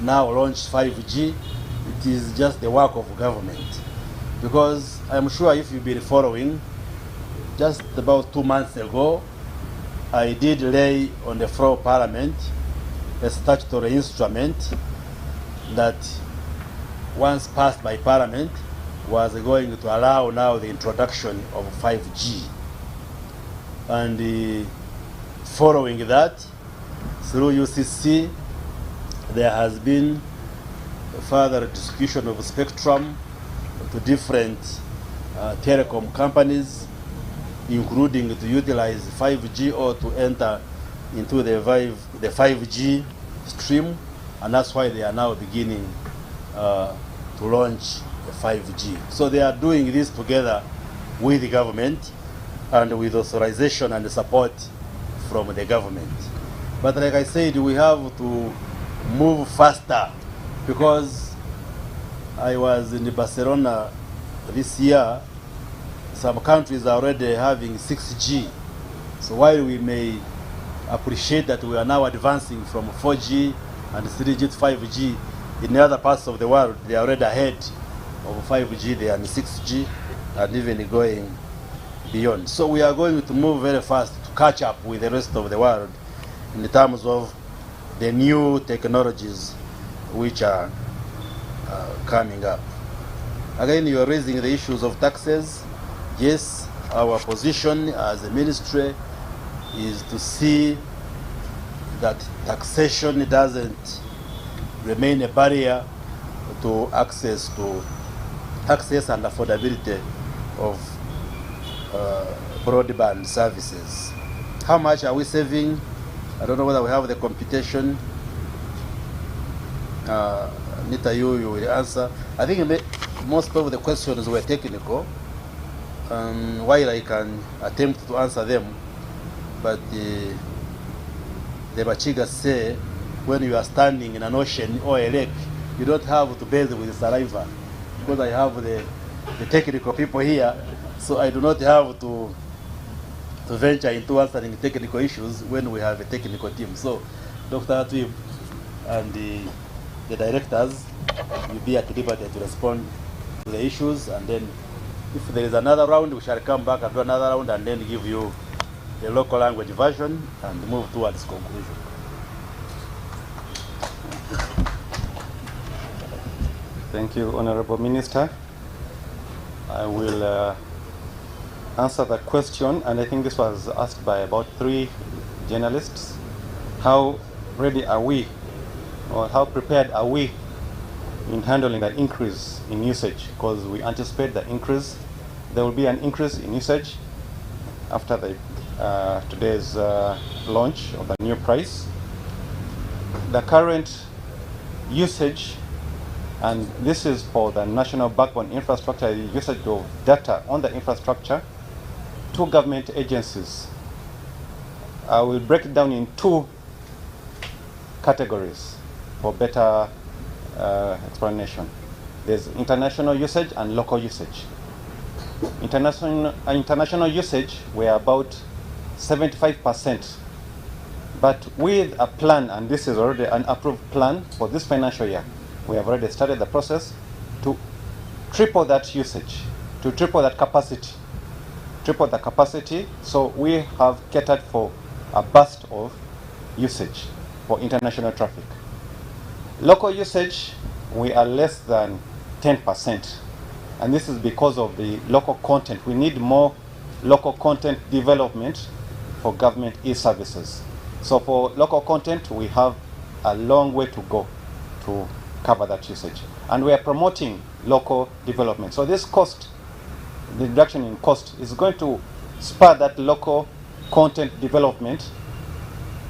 now launch 5G? It is just the work of government. Because I'm sure if you've been following, just about 2 months ago, I did lay on the floor of Parliament a statutory instrument that, once passed by Parliament, was going to allow now the introduction of 5G. And following that, through UCC, there has been a further distribution of spectrum to different telecom companies, including to utilize 5G or to enter into the 5G stream, and that's why they are now beginning to launch 5G. So they are doing this together with the government and with authorization and support from the government. But like I said, we have to move faster, because I was in Barcelona this year. Some countries are already having 6G. So while we may appreciate that we are now advancing from 4G and 3G to 5G, in other parts of the world they are already ahead of 5G, they are in 6G and even going beyond. So we are going to move very fast to catch up with the rest of the world in terms of the new technologies which are coming up. Again, you are raising the issues of taxes. Yes, our position as a ministry is to see that taxation doesn't remain a barrier to access and affordability of broadband services. How much are we saving? I don't know whether we have the computation. NITA-U, you will answer. I think most of the questions were technical, while I can attempt to answer them, but the Bachigas say when you are standing in an ocean or a lake you don't have to bathe with saliva, because I have the technical people here, so I do not have to venture into answering technical issues when we have a technical team. So Dr. Atwib and the directors will be at liberty to respond to the issues, and then if there is another round, we shall come back and do another round and then give you the local language version and move towards conclusion. Thank you, Honorable Minister. I will answer the question, and I think this was asked by about 3 journalists. How ready are we, or how prepared are we in handling the increase in usage? Because we anticipate the increase. There will be an increase in usage after the today's launch of the new price. The current usage, and this is for the national backbone infrastructure, the usage of data on the infrastructure, 2 government agencies. I will break it down in 2 categories for better explanation. There's international usage and local usage. International usage, we are about 75%. But with a plan, and this is already an approved plan for this financial year, we have already started the process to triple that usage, to triple that capacity. Triple the capacity, so we have catered for a burst of usage for international traffic. Local usage, we are less than 10%, and this is because of the local content. We need more local content development for government e-services. So for local content, we have a long way to go to cover that usage. And we are promoting local development. So this cost, the reduction in cost, is going to spur that local content development.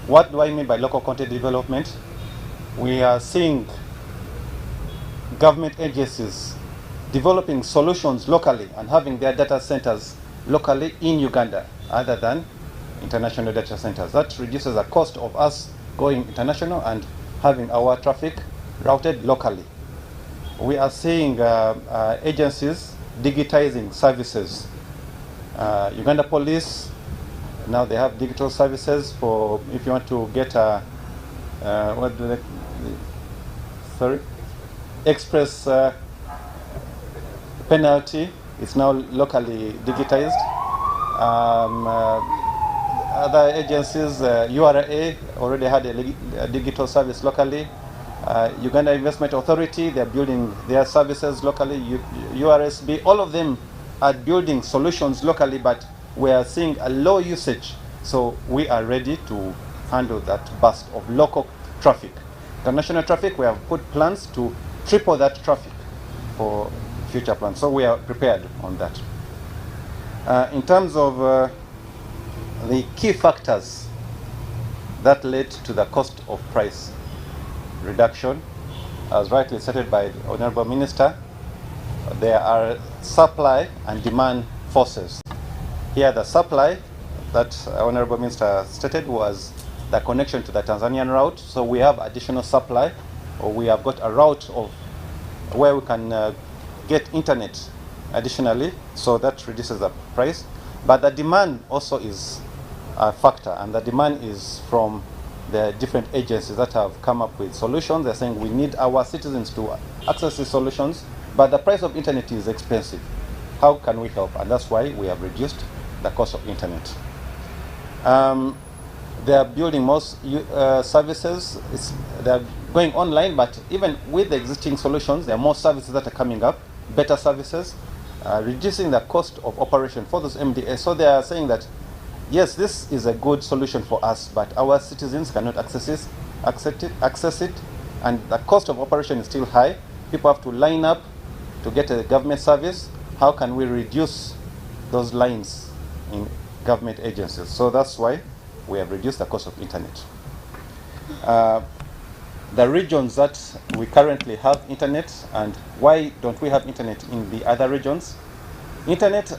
What do I mean by local content development? We are seeing government agencies developing solutions locally and having their data centers locally in Uganda, other than international data centers. That reduces the cost of us going international and having our traffic routed locally. We are seeing agencies digitizing services. Uganda Police, now they have digital services for if you want to get a express penalty. It's now locally digitized. Other agencies, URA already had a digital service locally. Uganda Investment Authority, they're building their services locally. URSB, all of them are building solutions locally, but we are seeing a low usage. So we are ready to handle that burst of local traffic. International traffic, we have put plans to triple that traffic for future plans. So we are prepared on that. In terms of the key factors that led to the cost of price reduction, as rightly stated by the Honorable Minister, there are supply and demand forces. Here the supply that Honorable Minister stated was the connection to the Tanzanian route. So we have additional supply, or we have got a route of where we can get internet additionally, so that reduces the price. But the demand also is a factor, and the demand is from the different agencies that have come up with solutions. They're saying we need our citizens to access these solutions, but the price of internet is expensive. How can we help? And that's why we have reduced the cost of internet. They are building most services. They are going online, but even with the existing solutions, there are more services that are coming up, better services, reducing the cost of operation for those MDAs. So they are saying that yes, this is a good solution for us, but our citizens cannot access it, and the cost of operation is still high. People have to line up to get a government service. How can we reduce those lines in government agencies? So that's why we have reduced the cost of internet. The regions that we currently have internet, and why don't we have internet in the other regions? Internet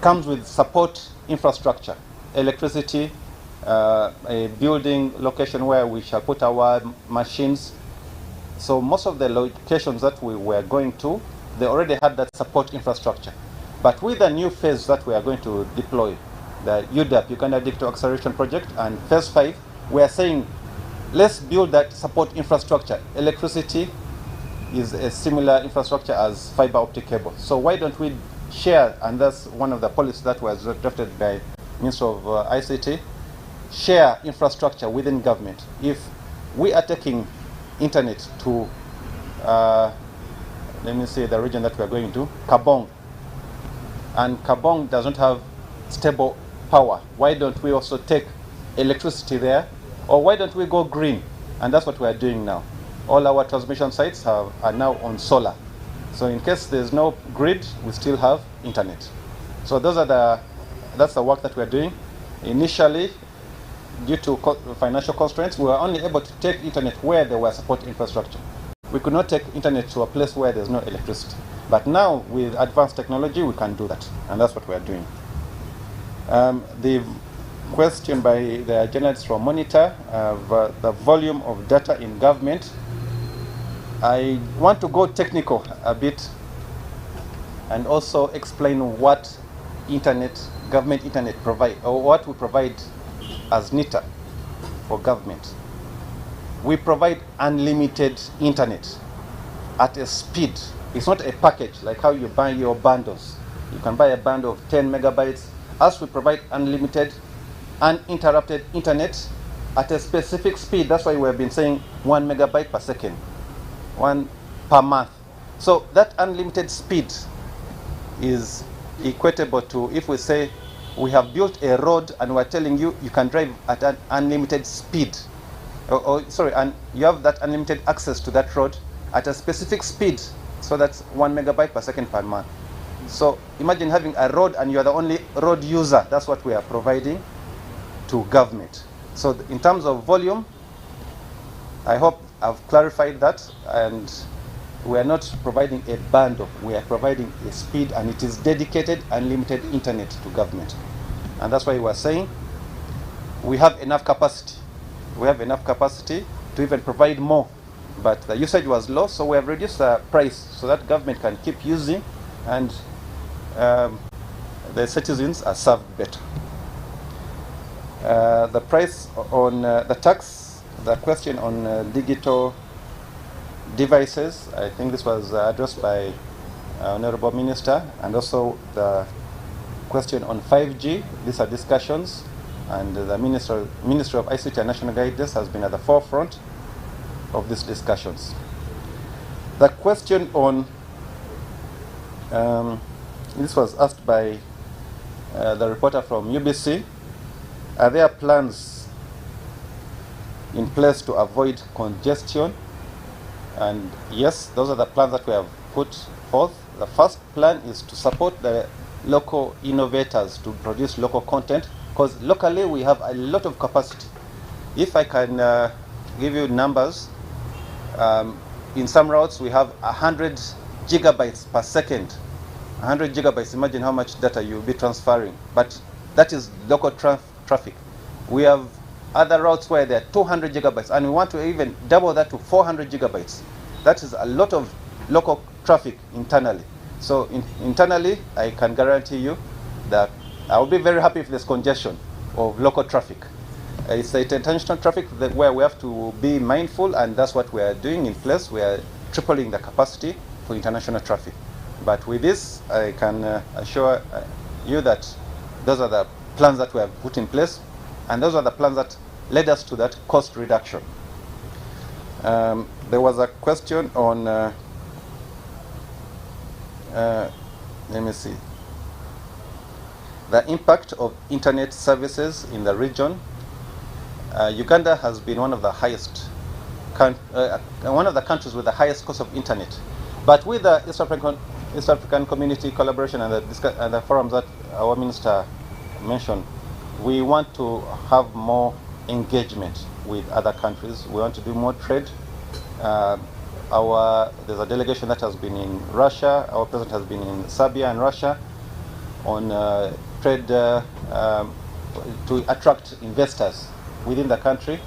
comes with support infrastructure, electricity, a building location where we shall put our machines, So most of the locations that we were going to, they already had that support infrastructure. But with the new phase that we are going to deploy, the UDAP, Uganda Digital Acceleration Project, and phase 5, we are saying, let's build that support infrastructure. Electricity is a similar infrastructure as fiber optic cable. So why don't we share, and that's one of the policies that was drafted by Minister of ICT, share infrastructure within government. If we are taking internet to, let me say the region that we are going to, Kabong, and Kabong doesn't have stable power, why don't we also take electricity there? Or why don't we go green? And that's what we are doing now. All our transmission sites are now on solar. So in case there's no grid, we still have internet. So that's the work that we're doing. Initially, due to financial constraints, we were only able to take internet where there was support infrastructure. We could not take internet to a place where there's no electricity. But now, with advanced technology, we can do that. And that's what we're doing. The question by the journalists from Monitor, the volume of data in government. I want to go technical a bit and also explain what government internet provide, or what we provide as NITA for government. We provide unlimited internet at a speed. It's not a package like how you buy your bundles. You can buy a bundle of 10 megabytes. As we provide unlimited, uninterrupted internet at a specific speed. That's why we have been saying 1 megabyte per second, 1 per month. So that unlimited speed is equatable to, if we say we have built a road and we're telling you you can drive at an unlimited speed, and you have that unlimited access to that road at a specific speed. So that's 1 megabyte per second per month. So imagine having a road and you're the only road user. That's what we are providing to government. So in terms of volume, I hope I've clarified that, and we are not providing a bundle, we are providing a speed, and it is dedicated unlimited internet to government. And that's why we are saying we have enough capacity. We have enough capacity to even provide more, but the usage was low, so we have reduced the price so that government can keep using, and the citizens are served better. The price on the tax, the question on digital devices, I think this was addressed by Honorable Minister, and also the question on 5G. These are discussions, and the Ministry of ICT and National Guidance has been at the forefront of these discussions. The question on, this was asked by the reporter from UBC, are there plans in place to avoid congestion? And yes, those are the plans that we have put forth. The first plan is to support the local innovators to produce local content, because locally we have a lot of capacity. If I can give you numbers, in some routes we have 100 gigabytes per second. 100 gigabytes, imagine how much data you'll be transferring. But that is local traffic. We have other routes where there are 200 gigabytes, and we want to even double that to 400 gigabytes. That is a lot of local traffic internally. So internally, I can guarantee you that I will be very happy if there's congestion of local traffic. It's the international traffic where we have to be mindful, and that's what we are doing in place. We are tripling the capacity for international traffic. But with this, I can assure you that those are the plans that we have put in place, and those are the plans that led us to that cost reduction. There was a question on, let me see, the impact of internet services in the region. Uganda has been one of the highest, one of the countries with the highest cost of internet. But with the East African Community collaboration and the forums that our minister mentioned, we want to have more engagement with other countries. We want to do more trade. There's a delegation that has been in Russia. Our president has been in Serbia and Russia on trade to attract investors within the country.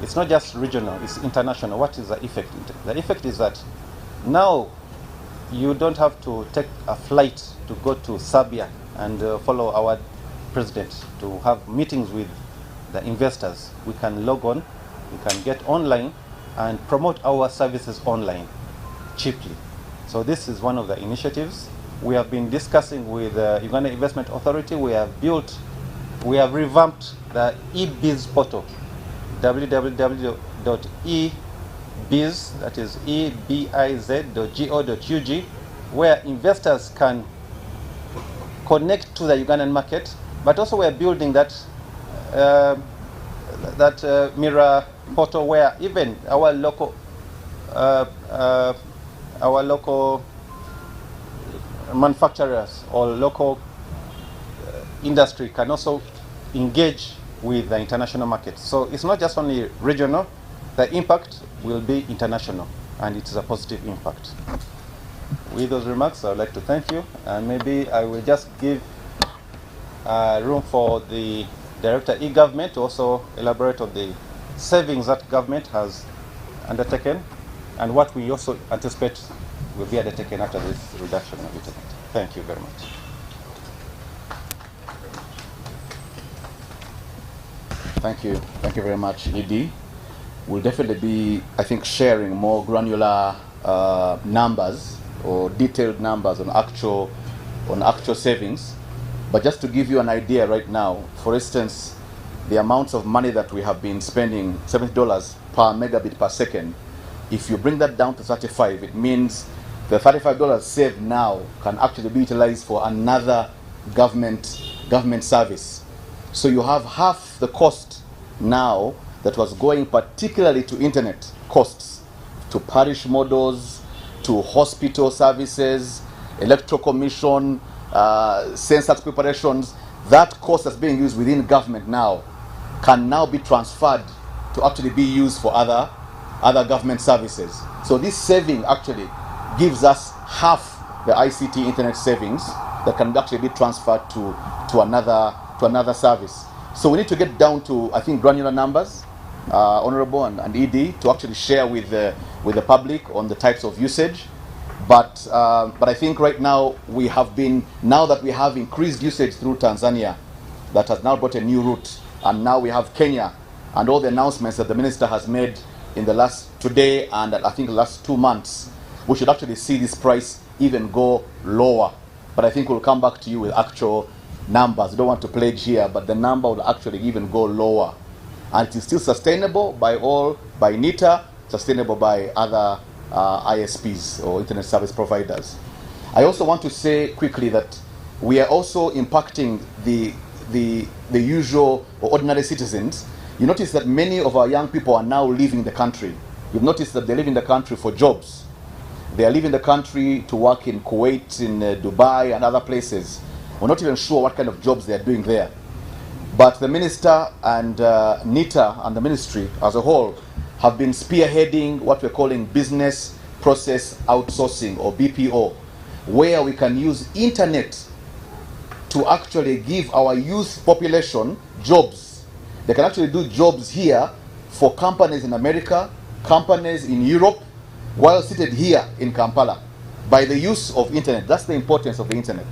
it's not just regional, it's international. What is the effect? The effect is that now you don't have to take a flight to go to Serbia and follow our president to have meetings with the investors. We can log on, we can get online and promote our services online cheaply. So this is one of the initiatives. We have been discussing with Uganda Investment Authority. We have revamped the e-biz portal, www.ebiz, that is ebiz.go.ug, where investors can connect to the Ugandan market, but also we're building that mirror portal where even our local manufacturers or local industry can also engage with the international market. So it's not just only regional, the impact will be international, and it is a positive impact. With those remarks, I would like to thank you, and maybe I will just give room for the Director e-Government to also elaborate on the savings that government has undertaken and what we also anticipate will be undertaken after this reduction of internet. Thank you very much. Thank you very much, Edie. We'll definitely be, I think, sharing more granular numbers or detailed numbers on actual savings. But just to give you an idea right now, for instance, the amounts of money that we have been spending, $70 per megabit per second, if you bring that down to 35, it means the $35 saved now can actually be utilized for another government service. So you have half the cost now that was going particularly to internet costs, to parish models, to hospital services, electoral commission, census preparations. That cost that's being used within government now can now be transferred to actually be used for other government services. So this saving actually gives us half the ICT internet savings that can actually be transferred to another service. So we need to get down to, I think, granular numbers, Honorable and ED, to actually share with the public on the types of usage. But I think right now now that we have increased usage through Tanzania, that has now brought a new route, and now we have Kenya, and all the announcements that the minister has made in today and I think the last 2 months, we should actually see this price even go lower. But I think we'll come back to you with actual numbers. I don't want to pledge here, but the number will actually even go lower. And it is still sustainable by NITA, sustainable by other ISPs or internet service providers. I also want to say quickly that we are also impacting the usual or ordinary citizens. You notice that many of our young people are now leaving the country. You've noticed that they live in the country for jobs. They are leaving the country to work in Kuwait, in Dubai and other places. We're not even sure what kind of jobs they are doing there. But the minister and NITA and the ministry as a whole have been spearheading what we're calling business process outsourcing, or BPO, where we can use internet to actually give our youth population jobs. They can actually do jobs here for companies in America, companies in Europe, while seated here in Kampala, by the use of internet. That's the importance of the internet.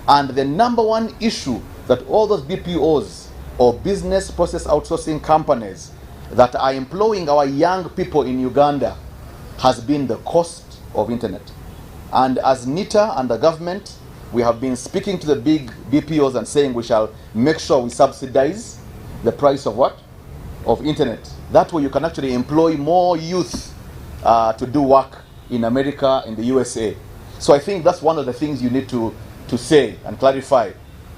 And the number one issue that all those BPOs or business process outsourcing companies that are employing our young people in Uganda has been the cost of internet. And as NITA and the government, we have been speaking to the big BPOs and saying we shall make sure we subsidize the price of what? Of internet. That way you can actually employ more youth to do work in America, in the USA. So I think that's one of the things you need to say and clarify,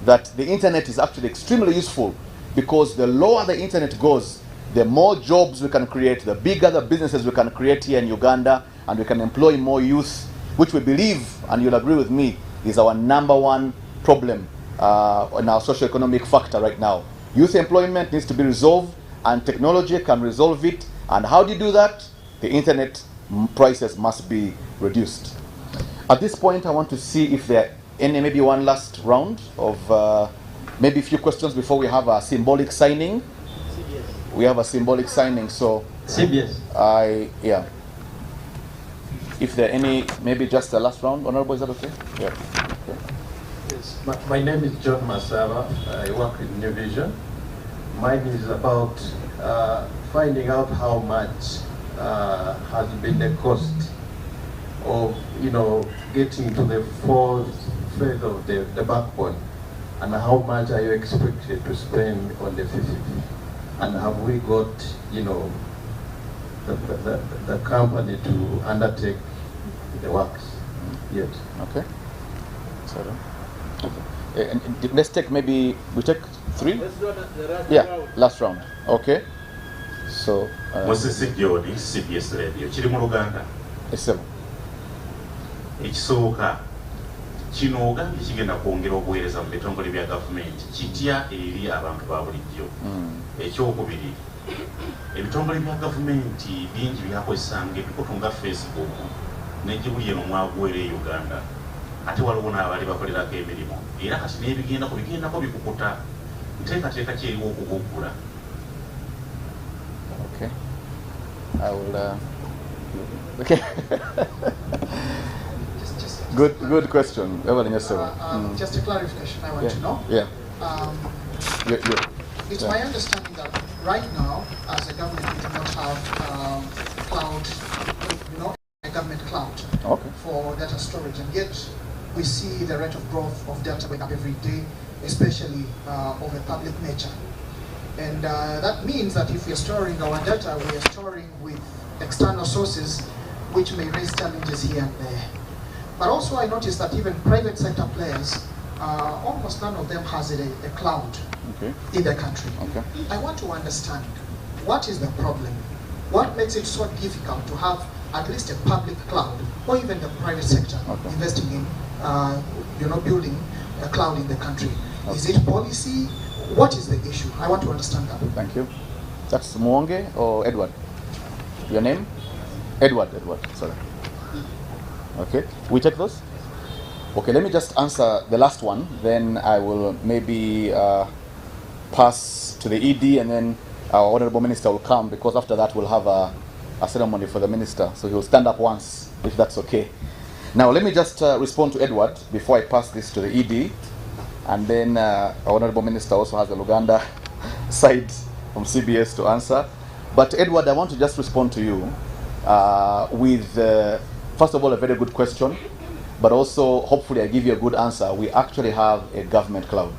that the internet is actually extremely useful, because the lower the internet goes, the more jobs we can create, the bigger the businesses we can create here in Uganda, and we can employ more youth, which we believe, and you'll agree with me, is our number one problem in our socio-economic factor right now. Youth employment needs to be resolved, and technology can resolve it. And how do you do that? The internet prices must be reduced. At this point, I want to see if there are maybe one last round of maybe a few questions before we have a symbolic signing. we have a symbolic signing. So CBS. Yeah. If there are any, maybe just the last round, Honorable, is that okay? Yeah. Okay. Yes. My name is John Masaba. I work with New Vision. Mine is about finding out how much has been the cost of, getting to the fourth phase of the backbone, and how much are you expected to spend on the fifth? And have we got, the company to undertake the works yet? Okay. Sorry. Okay. And let's take we take 3? Let's do the last round. Last round. Okay. So. Moses Jodi, CBS Radio. Kiri mu Luganda. Ekisooka kino ogambye kigenda kwongera obuweereza mu bitongole bya gavumenti kitya eri abantu ba bulijjo. Ekyokubiri, ebitongole bya gavumenti bingi byakozesanga ebikutu nga Facebook n'egibuli eno mwagwera e Uganda, ate waliwo n'abali bakolerako emirimu, era kati n'ebigendako bikukuta. Nteekateeka ki eriwo okuguggula? Okay. I will. Okay. Good question. Just a clarification I want to know. Yeah. It's my understanding that right now, as a government, we do not have cloud, a government cloud for data storage, and yet we see the rate of growth of data going up every day, especially of a public nature. And that means that if we are storing our data, we are storing with external sources, which may raise challenges here and there. But also I noticed that even private sector players, almost none of them has a cloud in the country. I want to understand, what is the problem? What makes it so difficult to have at least a public cloud, or even the private sector investing in, building a cloud in the country? Is it policy? What is the issue? I want to understand that. Thank you. That's Mwonge or Edward? Your name? Edward, sorry. Okay, we take those? Okay, let me just answer the last one, then I will maybe pass to the ED, and then our Honorable Minister will come, because after that we'll have a ceremony for the Minister, so he'll stand up once, if that's okay. Now let me just respond to Edward before I pass this to the ED, and then our Honorable Minister also has the Luganda side from CBS to answer. But Edward, I want to just respond to you with, first of all, a very good question, but also hopefully I give you a good answer. We actually have a government cloud.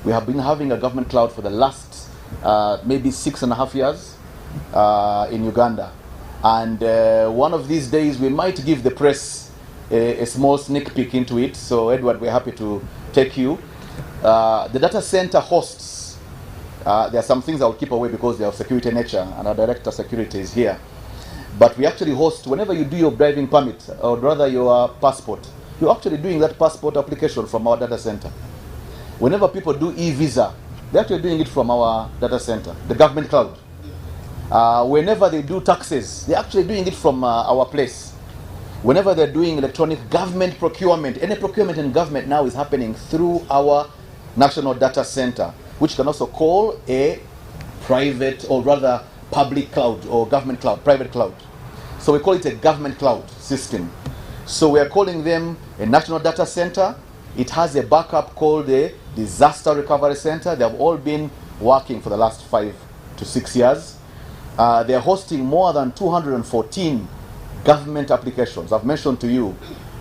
We have been having a government cloud for the last maybe 6.5 years in Uganda. And one of these days we might give the press a small sneak peek into it. So Edward, we're happy to take you. The data center hosts, there are some things I will keep away because they are of security nature, and our Director of Security is here. But we actually host, whenever you do your driving permit, or rather your passport, you're actually doing that passport application from our data center. Whenever people do e-visa, they're actually doing it from our data center, the government cloud. Whenever they do taxes, they're actually doing it from our place. Whenever they're doing electronic government procurement, any procurement in government now is happening through our national data center, which can also call a private, or rather public cloud, or government cloud, private cloud. So we call it a government cloud system. So we are calling them a national data center. It has a backup called a disaster recovery center. They have all been working for the last 5 to 6 years. They are hosting more than 214 government applications. I've mentioned to you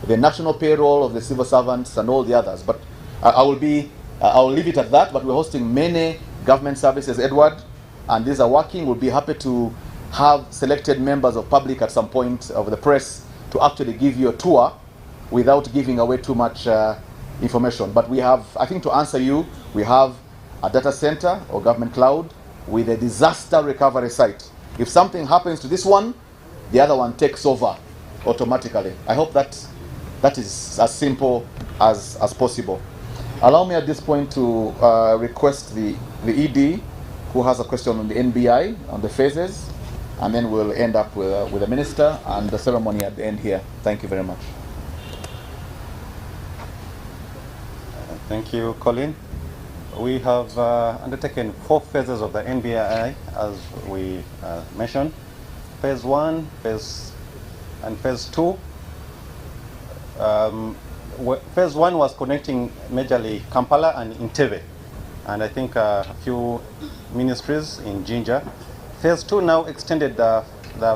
the national payroll of the civil servants and all the others, but I will leave it at that. But we're hosting many government services, Edward, and these are working. We'll be happy to have selected members of public at some point of the press to actually give you a tour without giving away too much information. But we have, I think to answer you, we have a data center or government cloud with a disaster recovery site. If something happens to this one, the other one takes over automatically. I hope that is as simple as possible. Allow me at this point to request the ED, who has a question on the NBI, on the phases, and then we'll end up with the Minister and the ceremony at the end here. Thank you very much. Thank you, Colin. We have undertaken 4 phases of the NBI, as we mentioned. Phase 1, and phase 2. Phase 1 was connecting majorly Kampala and Entebbe, and I think a few ministries in Jinja. Phase 2 now extended the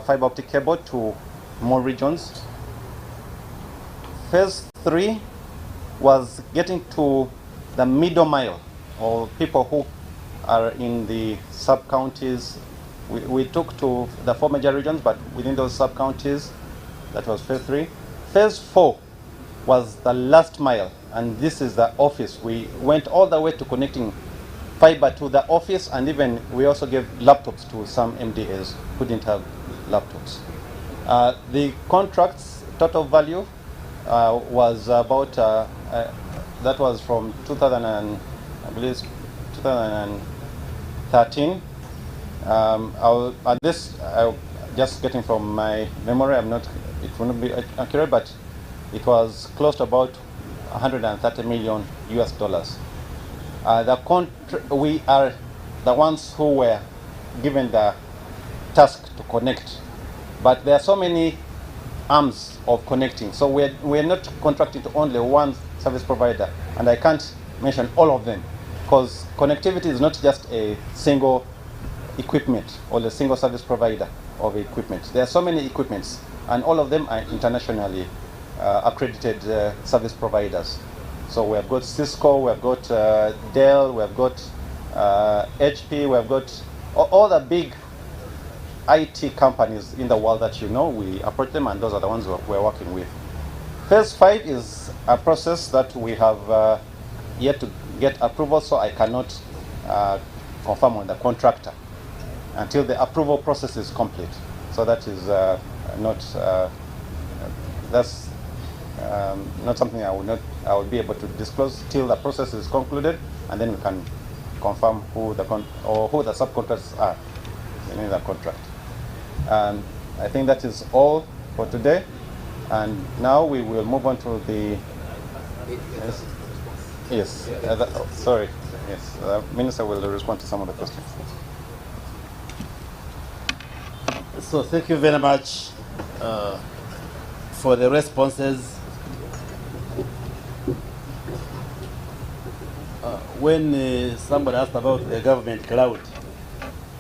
fiber optic cable to more regions. Phase 3 was getting to the middle mile, or people who are in the sub-counties. We took to the 4 major regions, but within those sub-counties, that was phase 3. Phase 4 was the last mile, and this is the office. We went all the way to connecting fiber to the office, and even we also gave laptops to some MDAs who didn't have laptops. The contract's total value was about, that was from 2013. Just getting from my memory, it will not be accurate, but it was close to about 130 million US dollars. We are the ones who were given the task to connect, but there are so many arms of connecting, so we're not contracting to only one service provider, and I can't mention all of them, because connectivity is not just a single equipment or a single service provider of equipment. There are so many equipments, and all of them are internationally accredited service providers. So we have got Cisco, we have got Dell, we have got HP, we have got all the big IT companies in the world that you know. We approach them, and those are the ones we're working with. Phase 5 is a process that we have yet to get approval, so I cannot confirm on the contractor until the approval process is complete. So that is not something I would be able to disclose till the process is concluded, and then we can confirm who the subcontractors are in the contract. And I think that is all for today. And now we will move on to the sorry. Yes, Minister will respond to some of the questions. So thank you very much for the responses. When somebody asked about the government cloud,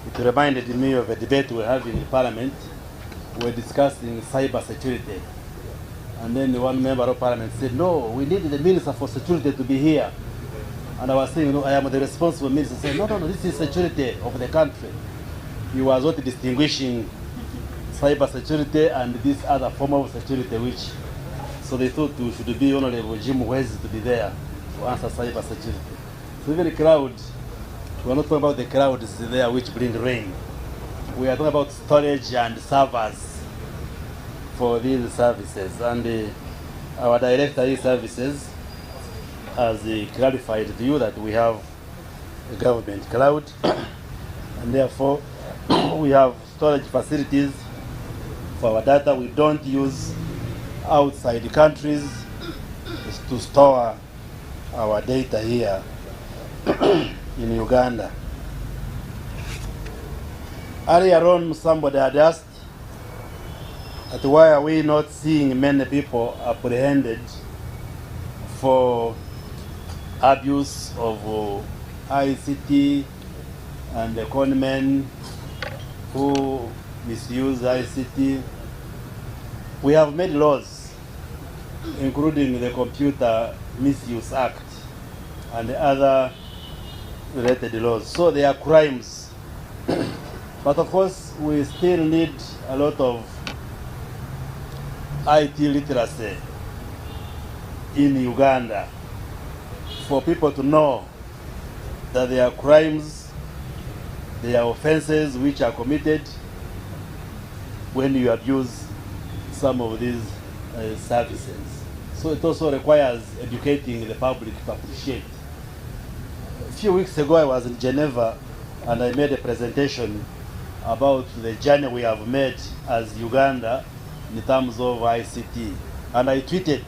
it reminded me of a debate we were having in Parliament. We were discussing cyber security. And then one member of Parliament said, no, we need the Minister for Security to be here. And I was saying, I am the responsible minister. Saying, no, this is security of the country. He was not distinguishing cyber security and this other form of security, which, so they thought we should be Honorable Jim West to be there to answer cyber security. So even the crowd, we are not talking about the crowds there which bring rain. We are talking about storage and servers for these services. And our Director of Services has clarified to you that we have a government cloud, and therefore we have storage facilities for our data. We don't use outside countries to store our data here in Uganda. Earlier on, somebody had asked that why are we not seeing many people apprehended for abuse of ICT and the conmen who misuse ICT. We have made laws, including the Computer Misuse Act and the other related laws. So they are crimes. But of course, we still need a lot of IT literacy in Uganda for people to know that there are crimes, there are offenses which are committed when you abuse some of these services. So it also requires educating the public to appreciate. A few weeks ago I was in Geneva and I made a presentation about the journey we have made as Uganda in terms of ICT. And I tweeted,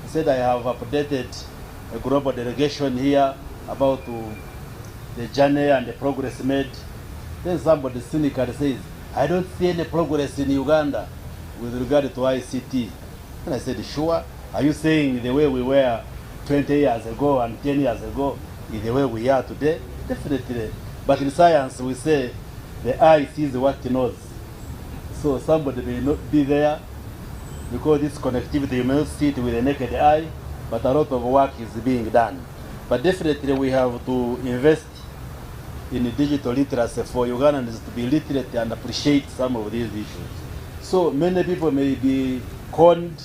I said I have updated a global delegation here about the journey and the progress made. Then somebody cynically says, I don't see any progress in Uganda with regard to ICT. And I said, sure. Are you saying the way we were 20 years ago and 10 years ago is the way we are today? Definitely. But in science, we say the eye sees what it knows. So somebody may not be there because this connectivity, you may not see it with the naked eye, but a lot of work is being done. But definitely we have to invest in digital literacy for Ugandans to be literate and appreciate some of these issues. So many people may be conned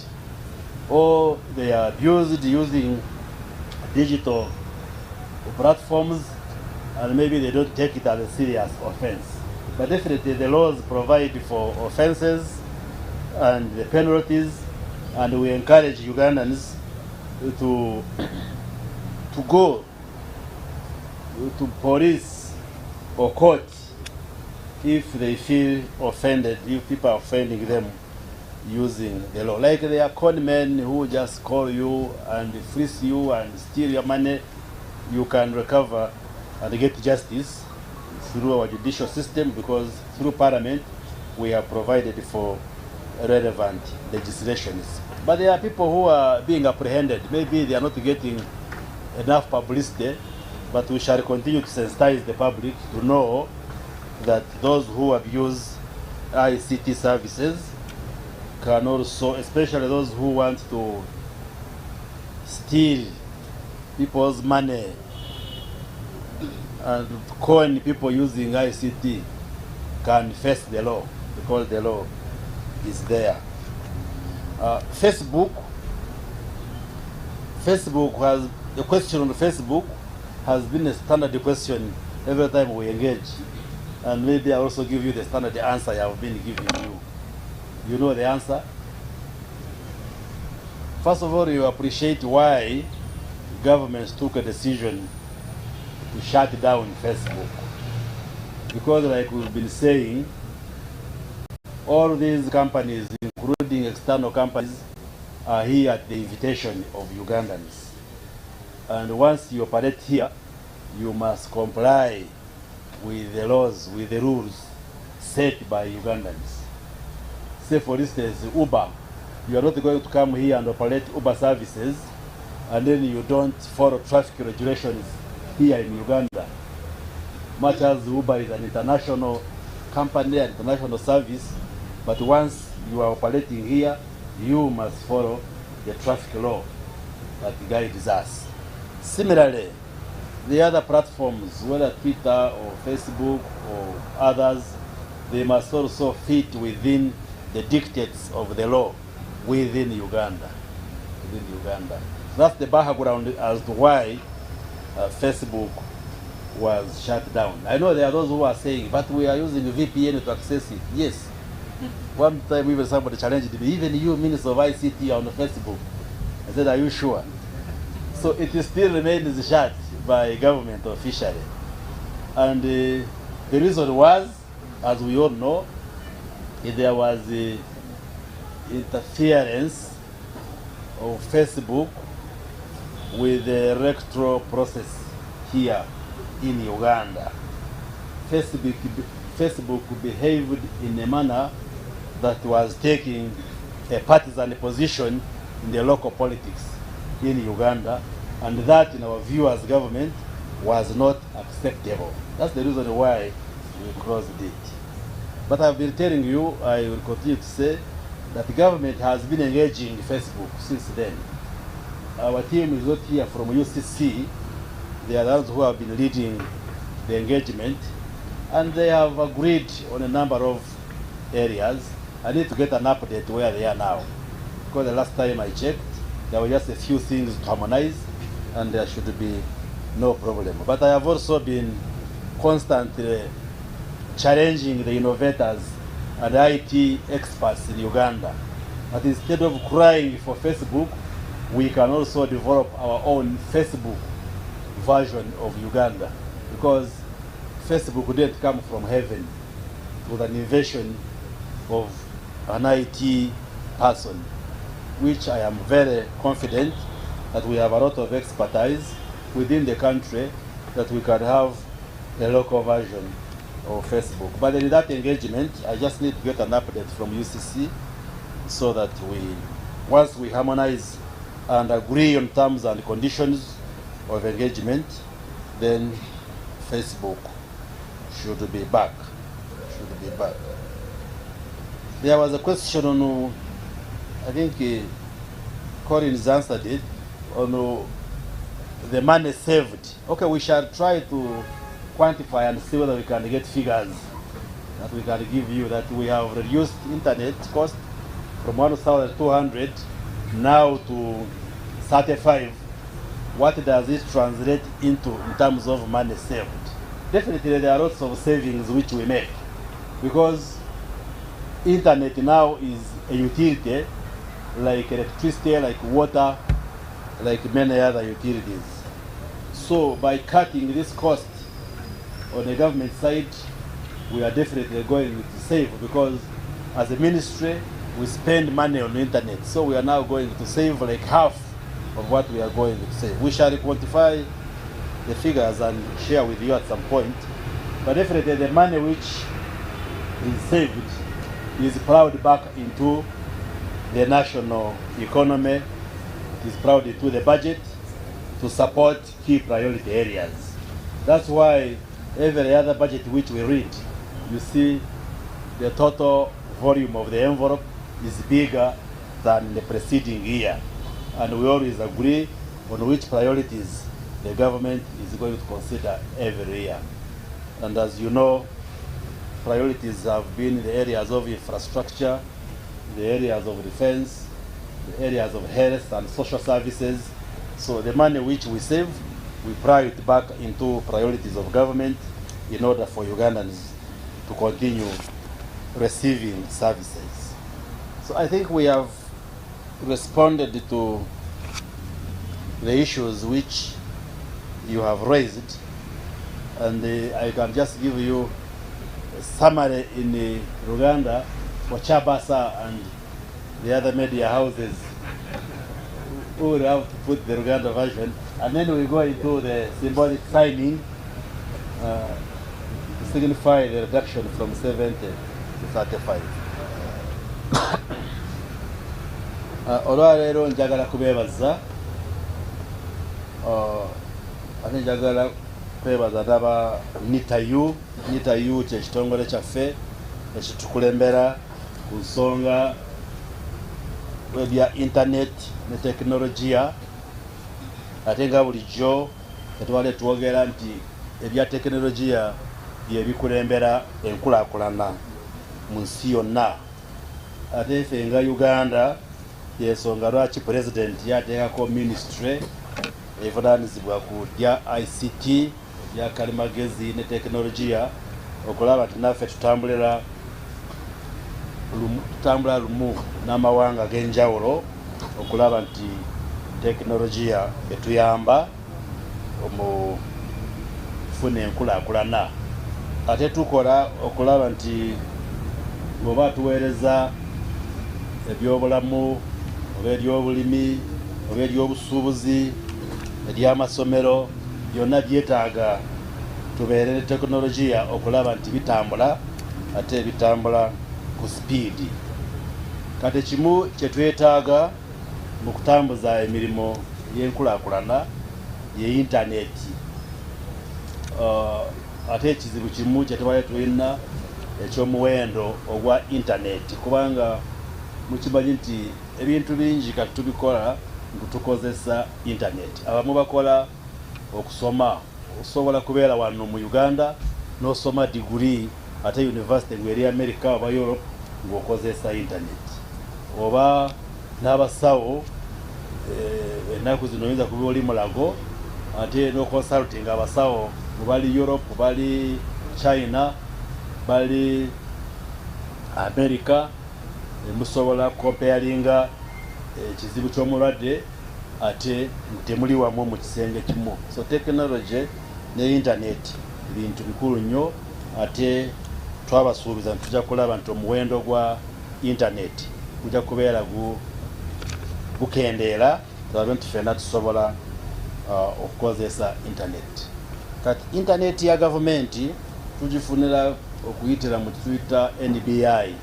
or they are abused using digital platforms, and maybe they don't take it as a serious offense. But definitely the laws provide for offenses and the penalties, and we encourage Ugandans to go to police or court if they feel offended, if people are offending them using the law. Like there are con men who just call you and fleece you and steal your money. You can recover and get justice through our judicial system, because through Parliament we have provided for relevant legislations. But there are people who are being apprehended. Maybe they are not getting enough publicity, but we shall continue to sensitize the public to know that those who abuse ICT services can also, especially those who want to steal people's money and con people using ICT, can face the law, because the law is there. Facebook has, the question on Facebook has been a standard question every time we engage. And maybe I also give you the standard answer I have been giving you. You know the answer? First of all, you appreciate why governments took a decision to shut down Facebook. Because like we've been saying, all these companies, including external companies, are here at the invitation of Ugandans. And once you operate here, you must comply with the laws, with the rules set by Ugandans. Say for instance, Uber, you are not going to come here and operate Uber services and then you don't follow traffic regulations here in Uganda. Much as Uber is an international company, an international service, but once you are operating here, you must follow the traffic law that guides us. Similarly, the other platforms, whether Twitter or Facebook or others, they must also fit within the dictates of the law within Uganda. That's the background as to why Facebook was shut down. I know there are those who are saying, but we are using VPN to access it. Yes. One time even somebody challenged me, even you, Minister of ICT, on Facebook. I said, are you sure? So it still remains shut by government officially. And the reason was, as we all know, there was interference of Facebook with the electoral process here in Uganda. Facebook behaved in a manner that was taking a partisan position in the local politics in Uganda, and that, in our view as government, was not acceptable. That's the reason why we closed it. But I've been telling you, I will continue to say, that the government has been engaging Facebook since then. Our team is not here from UCC. They are those who have been leading the engagement, and they have agreed on a number of areas. I need to get an update where they are now, because the last time I checked, there were just a few things to harmonize, and there should be no problem. But I have also been constantly challenging the innovators and IT experts in Uganda, that instead of crying for Facebook, we can also develop our own Facebook version of Uganda, because Facebook didn't come from heaven with an invention of an IT person, which I am very confident that we have a lot of expertise within the country that we can have a local version of Facebook. But in that engagement, I just need to get an update from UCC so that once we harmonize and agree on terms and conditions of engagement, then Facebook should be back. There was a question on, I think Collins answered it, on the money saved. Okay, we shall try to quantify and see whether we can get figures that we can give you, that we have reduced internet cost from 1,200 now to 35. What does it translate into in terms of money saved? Definitely there are lots of savings which we make, because internet now is a utility like electricity, like water, like many other utilities. So by cutting this cost on the government side, we are definitely going to save, because as a ministry we spend money on the internet. So we are now going to save like half of what we are going to save. We shall quantify the figures and share with you at some point. But definitely the money which is saved is plowed back into the national economy. It is plowed into the budget to support key priority areas. That's why every other budget which we read, you see the total volume of the envelope is bigger than the preceding year. And we always agree on which priorities the government is going to consider every year. And as you know, priorities have been in the areas of infrastructure, the areas of defense, the areas of health and social services. So the money which we save, we plow it back into priorities of government in order for Ugandans to continue receiving services. So I think we have responded to the issues which you have raised, and I can just give you a summary in Uganda for Chabasa and the other media houses who will have to put the Uganda version, and then we go into the symbolic signing to signify the reduction from 70 to 35. Olwaleero njagala kubeebaza ate njagala kwebaza n'aba NITA-U. NITA-U kye kitongole kyaffe ekitukulembera ku nsonga ebya internet ne tekinologiya, ate nga bulijjo tetwali twogera nti ebya tekinologiya bye bikulembera enkulaakulana mu nsi yonna. Ate ffe nga Uganda yensonga lwaki President yateekako ministry evunaanyizibwa ku dya ICT, ebya kalimagezi ne tekinologiya, okulaba nti naffe tutambula lumu n'amawanga ag'enjawulo, okulaba nti tekinologiya etuyamba omufuna enkulaakulana. Ate tukola okulaba nti bw'oba tuweereza ebyobulamu oba ery'obulimi oba ery'obusuubuzi ery'amasomero, byonna byetaaga tubeere ne tekinologiya okulaba nti bitambula, ate bitambula ku sipiidi. Kati kimu kye twetaaga mu kutambuza emirimu y'enkulaakulana ye intaneti. Ate ekizibu kimu kye tubadde tulina ekyomuwendo ogwa intaneti, kubanga mukimanyi nti ebintu bingi kati tubikola nga tukozesa intaneti. Abamu bakola okusoma, osobola kubeera wano mu Uganda n'osoma diguri ate university ng'eri America oba Europe ng'okozesa intaneti. Oba n'abasawo ennaku zino oyinza kuba oli Mulago ate n'oconsulting abasawo bali Europe, bali China, bali America, musobola comparinga ekizibu ky'omulwadde ate temuli wamu mu kisenge kimu. So technology ne internet bintu bikulu nnyo, ate twabasuubiza nti tujja kulaba nti omuwendo gwa internet gujja kubeera gukendeera, tulabe nti ffenna tusobola okukozesa internet. Kati internet ya government tugifunira okuyitira mu Twitter NBI,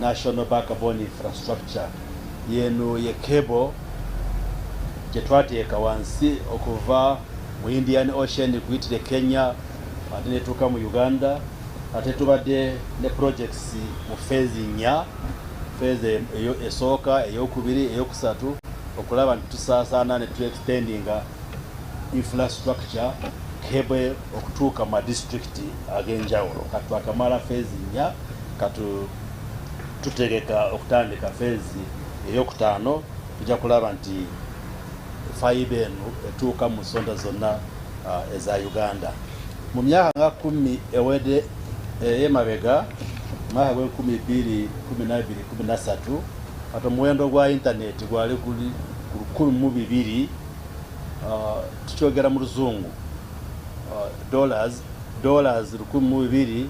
National Backbone Infrastructure. Yeno ye cable gyetwateeka wansi okuva mu Indian Ocean kuyitire Kenya ate netuuka mu Uganda, ate tubadde ne projects mu phase 4, phase esooka, eyokubiri, eyokusatu, okulaba nti tusaasaana ne tu-extendinga infrastructure cable okutuuka mu district ag'enjawulo. Kati twakamala phase 4, kati tutegeka okutandika phase eyokutaano, tujja kulaba nti fiber eno etuuka mu nsonda zonna eza Uganda. Mu myaka nga 10 ewedde emabega, mwaka gwe 2012-13, kati omuwendo gwa internet gwali guli ku 1,200, tukyogera mu luzungu, dollars 1,200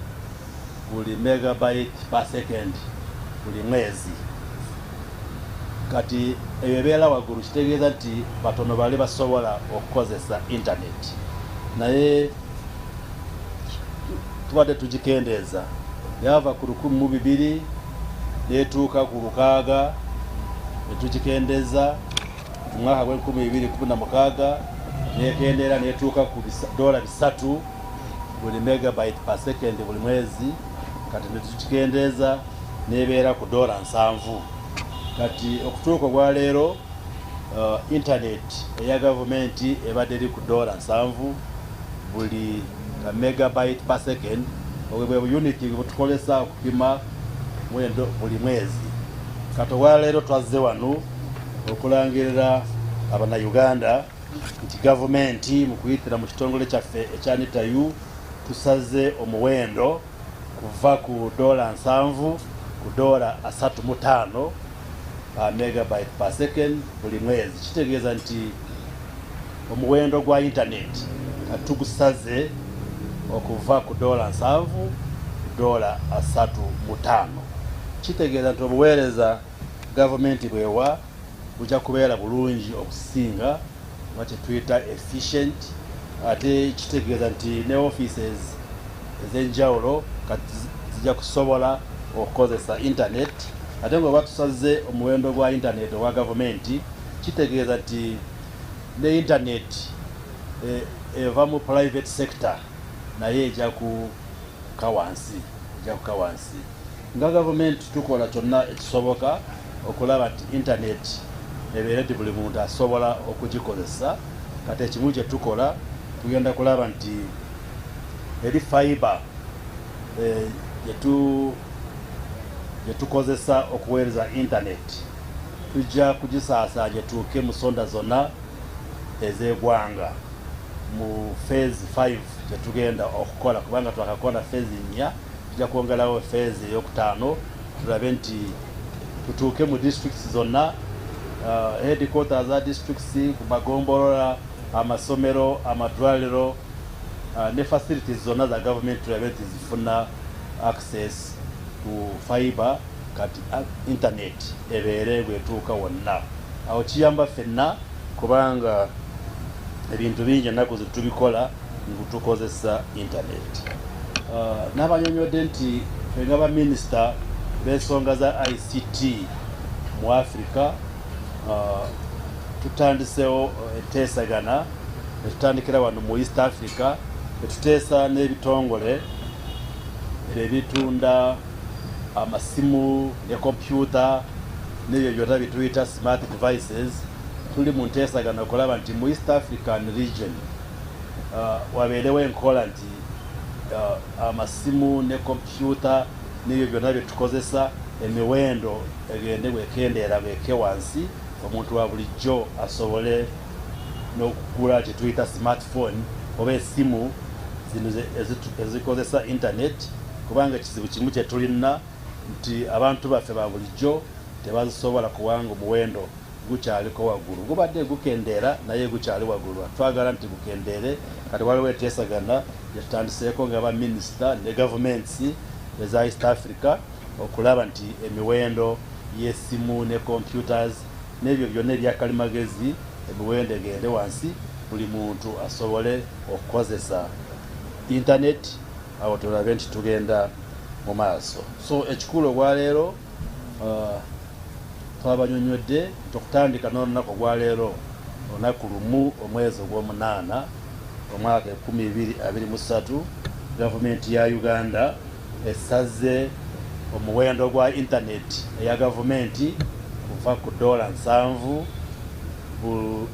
buli megabyte per second buli mwezi. Kati eyo ebeera waggulu kitegeeza nti batono bali basobola okukozesa internet, naye tubadde tugikendeeza yava ku 1,200 netuuka ku 600, netugikendeeza mu mwaka gwe 2016 nekendeera netuuka ku $3 buli megabyte per second buli mwezi. Kati netugikendeeza nebeera ku $7. Kati okutuuka ogwa leero internet eya gavumenti ebadde eri ku $7 buli megabyte per second, obwe unit butukolesa okupima mwendo buli mwezi. Kati ogwa leero twazze wano okulangirira Abannayuganda nti gavumenti mu kuyitira mu kitongole kyaffe ekya NITA-U tusaze omuwendo kuva ku $7 ku $35 megabyte per second buli mwezi. Kitegeeza nti omuwendo gwa internet tugusaze okuva ku $7 ku $35. Kitegeeza nti obuweereza gavumenti bwewa bujja kubeera bulungi okusinga wakye tuyita efficient. Ate kitegeeza nti ne offices ez'enjawulo kati zijja kusobola okukozesa internet. Ate nga batusaze omuwendo gwa internet owa gavumenti, kitegeeza nti ne internet eva mu private sector naye ejja kuka wansi. Nga gavumenti tukola kyonna ekisoboka okulaba nti internet ebeera nti buli muntu asobola okugikozesa. Kati ekimu kye tukola tugenda kulaba nti eri fiber yetukozesa okuweereza internet tujja kugisaasaanya etuuke mu nsonda zonna ez'eggwanga mu phase 5 gyetugenda okukola, kubanga twakakola phase 4, tujja kwongerawo phase eyokutaano tulabe nti tutuuke mu districts zonna, headquarters za districts, ku magombolola, amasomero, amadwaliro ne facilities zonna za government tulabe nti zifuna access ku fiber. Kati internet ebeere bwetuuka wonna. Awo kiyamba ffenna kubanga ebintu bingi ennaku zetubikola ngutukozesa internet. N'abanyonyodde nti ffe nga baminisita b'ensonga za ICT mu Africa tutandisewo etteesagana netutandikira wano mu East Africa, netuteesa n'ebitongole ebitunda amasimu ne computer n'ebyo byonna bituyita smart devices. Tuli mu nteesagana okulaba nti mu East African region wabeerewo enkola nti amasimu ne computer n'ebyo byonna byetukozesa emiwendo egende bwekendeera bweke wansi, omuntu wa bulijjo asobole n'okugula kye tuyita smartphone oba esimu zino ezikozesa internet, kubanga ekizibu kimu kye tulina nti abantu baffe ba bulijjo tebazisobola kubanga omuwendo gukyaliko waggulu. Gubadde gukendeera naye gukyali waggulu. Twagala nti gukendeere. Kati waliwo etteesagana lyetutandiseeko nga baminisita ne gavuments eza East Africa okulaba nti emiwendo y'essimu ne computers n'ebyo byonna ebyakalimagezi emiwendo egende wansi, buli muntu asobole okukozesa internet awo tulabe nti tugenda mu maaso. So ekikulu olwaleero twabanyonnyodde okutandika n'olunaku olwaleero olunaku lumu omwezi ogw'omunaana omwaka 2023 gavumenti ya Uganda esaze omuwendo gwa internet eya gavumenti kuva ku $7 buli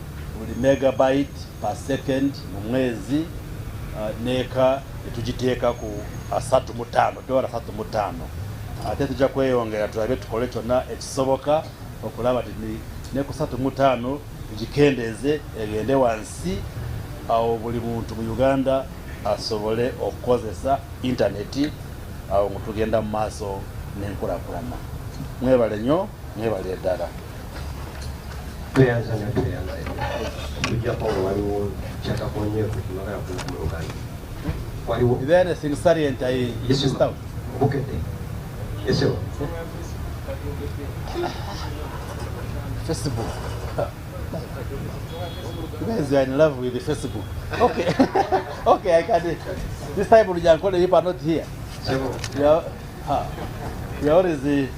megabyte per second mu mwezi neka etugiteeka ku $35. Ate tujja kweyongera tulabe tukole kyonna ekisoboka okulaba ti ne ku 35 tugikendeeze egende wansi, awo buli muntu mu Uganda asobole okukozesa internet, awo tugenda mu maaso n'enkulaakulana. Mwebale nnyo, mwebale ddala. Is there anything salient I missed out? Okay. Yes, sir. Facebook. You guys are in love with the Facebook. Okay. Okay, I can. This time when people are not here. You are always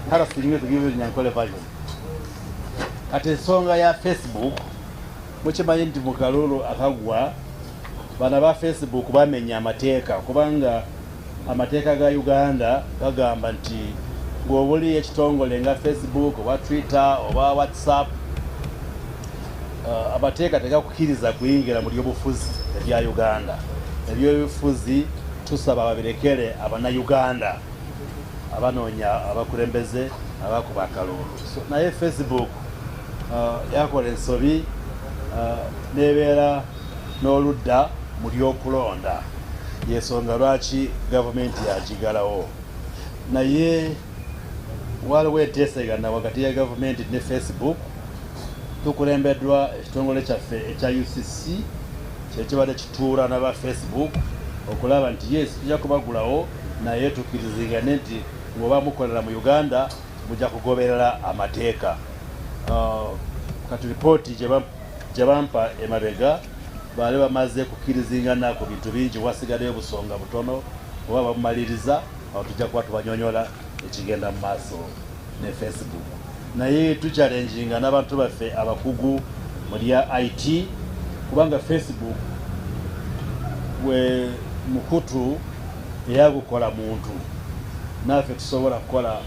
harassing me to give you Nyankole version. At a song ya Facebook, mukimanyi nti mu kalulu akagwa bana ba Facebook bamenya amateeka kubanga amateeka ga Uganda gagamba nti bw'obuli ekitongole nga Facebook oba Twitter oba WhatsApp amateeka tegakukkiriza kuyingira mu by'obufuzi ebya Uganda. Ebyobufuzi tusaba babirekere abana-Uganda abanoonya abakulembeze abakuba akalulu. Naye Facebook yakola ensobi nebeera n'oludda mu lyokulonda, yensonga lwaki gavumenti yagigalawo. Naye waliwo enteesegana wakati ya gavumenti ne Facebook. Tukulembeddwa ekitongole kyaffe ekya UCC kyekibadde kituula n'aba Facebook okulaba nti yes tujja kubagulawo, naye tukkirizigane nti bw'oba mukolera mu Uganda mujja kugoberera amateeka. Kati ripooti gye bampa emabega baali bamaze kukkirizingana ku bintu bingi, wasigaddeyo busonga butono oba bamumaliriza, awo tujja kuba tubanyonyola ekigenda mu maaso ne Facebook. Naye tuchallenginga n'abantu baffe abakugu mu lya IT kubanga Facebook we mukutu eyagukola muntu, naffe tusobola kukola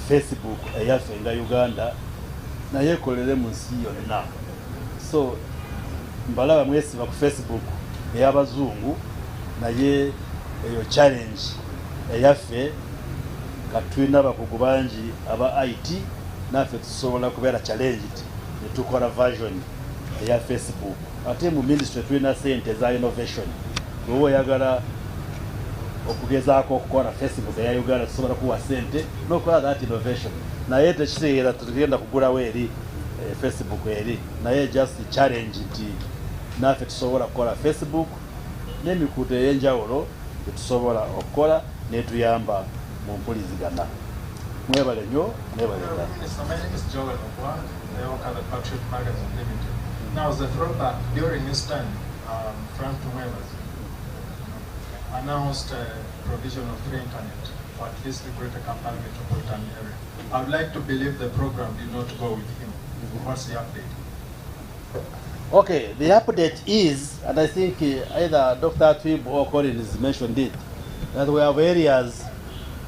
Facebook eyaffe nga Uganda naye ekolere mu nsi yonna. So mbalaba mwesiba ku Facebook ey'abazungu, naye eyo challenge eyaffe katulina abakugu bangi aba IT, naffe tusobola kubeera challenged ne tukola version eya Facebook. Ate mu ministry tulina sente za innovation, bw'oba oyagala okugezaako okukola Facebook eya Uganda tusobola kuwa sente n'okola that innovation. Naye tekitegeera tugenda kugulawo eri Facebook eri, naye just challenge nti naffe tusobola kukola Facebook n'emikutu ey'enjawulo tetusobola okukola netuyamba mu mpulizigana. Mwebale nnyo, mwebale ddala. My name is Joel Okwa. I work at the Patriot Magazine Limited. Now, as a throwback, during this time, Frank Tumwelas announced provision of free internet for at least the greater Kampala metropolitan area. I would like to believe the program did not go with him. What's the update? Okay, the update is, and I think either Dr. Twib or Collins mentioned it, that we have areas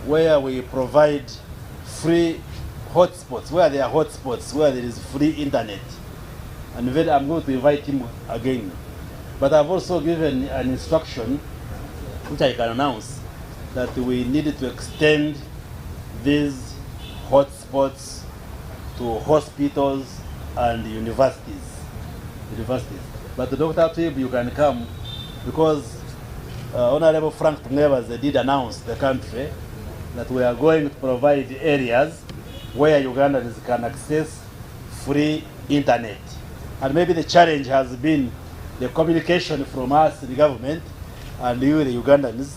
where we provide free hotspots, where there are hotspots, where there is free internet. And then I'm going to invite him again. But I've also given an instruction, which I can announce, that we needed to extend these hotspots to hospitals and universities. But Dr. Twib, you can come because Honorable Frank Tumwebaze did announce the country that we are going to provide areas where Ugandans can access free internet. And maybe the challenge has been the communication from us, the government, and you, the Ugandans.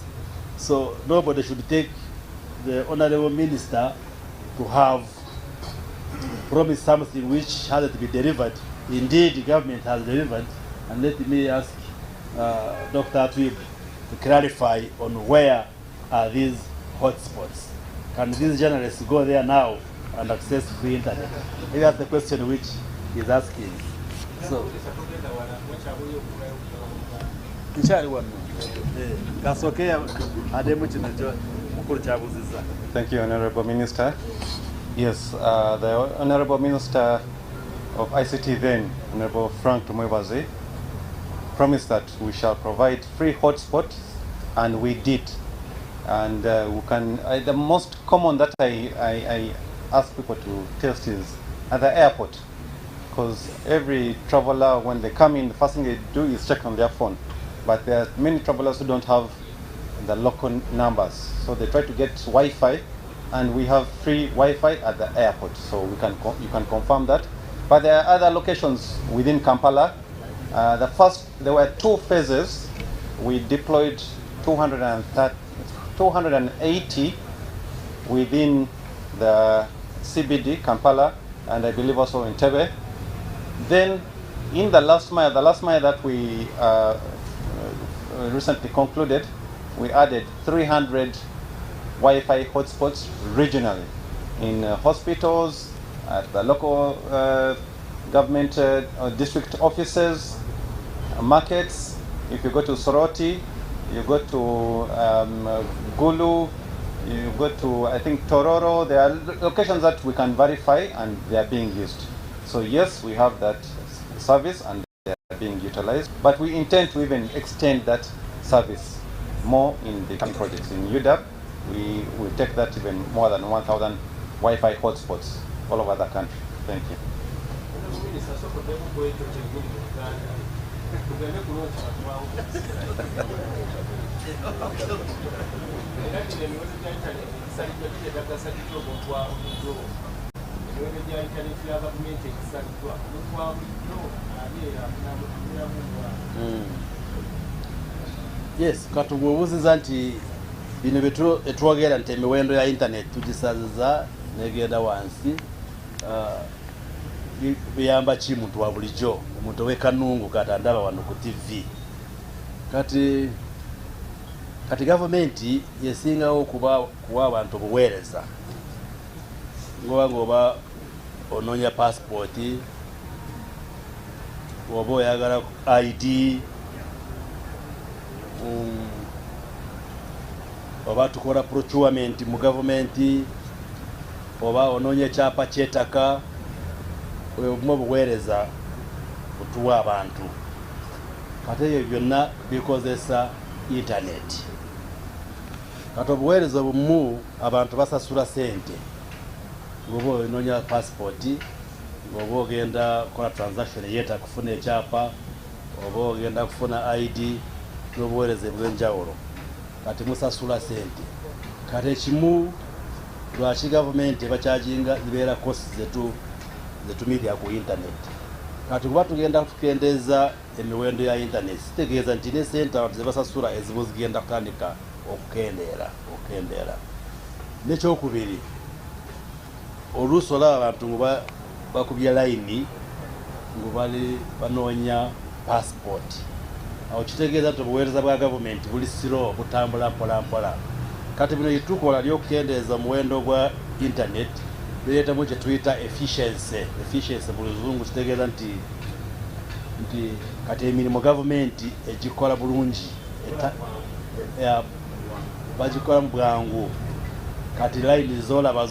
So nobody should take the Honorable Minister to have promised something which hasn't been delivered. Indeed, the government has delivered, And let me ask Dr. Atwib to clarify on where are these hotspots. Can these journalists go there now and access free internet? Maybe that's the question which he's asking. So, thank you, Honorable Minister. Yes, the Honorable Minister of ICT then, Honorable Frank Tumwebaze, promised that we shall provide free hotspots, and we did. And we can. The most common that I ask people to test is at the airport, because every traveler, when they come in, the first thing they do is check on their phone. But there are many travelers who don't have the local numbers, so they try to get Wi-Fi, and we have free Wi-Fi at the airport, so you can confirm that. But there are other locations within Kampala. There were 2 phases. We deployed 280 within the CBD, Kampala, and I believe also in Tebe. Then in the last mile that we recently concluded, we added 300 Wi-Fi hotspots regionally in hospitals, at the local government district offices, markets. If you go to Soroti, you go to Gulu, you go to, I think, Tororo. There are locations that we can verify and they are being used. So yes, we have that service and they are being utilized. But we intend to even extend that service more in the coming projects. In UDAP, we will take that even more than 1,000 Wi-Fi hotspots all over the country. Thank you. Yes, katubuuziza nti bino betwogera nti emiwendo ya internet tugisaziza negenda wansi. Biyamba ki muntu wa bulijjo, omuntu w'ekanungu kati andaba wano ku TV. Kati gavumenti yesingawo kuwa abantu obuweereza ngoba onoonya passport, oba oyagala ID, oba tukola procurement mu gavumenti, oba onoonya ekyapa ky'ettaka, obumu obuweereza butuwa abantu. Kati ebyo byonna bikozesa internet. Kati obuweereza obumu abantu basasula sente. Ngoba onoonya passport, ngoba ogenda kola transaction eyeta kufuna ekyapa, oba ogenda kufuna ID, n'obuweereza ebw'enjawulo. Kati musasula sente. Kati ekimu lwaki gavumenti ebakyajinga zibeera cost zetumirya ku internet. Kati kuba tugenda tukendeeza emiwendo ya internet, sitegeeza nti ne sente abantu zebasasula ezibu zigenda kutandika okukendeera. N'ekyokubiri, oluusi olaba abantu nga bakubye layini nga banoonya passport. Awo kitegeeza nti obuweereza bwa gavumenti buli siro butambula mpolampola. Kati bino byetukola ly'okukendeeza omuwendo gwa internet bireetamu kye tuyita efficiency mu luzungu. Kitegeeza nti kati emirimu gavumenti egikola bulungi, bagikola mu bwangu. Kati layini zolaba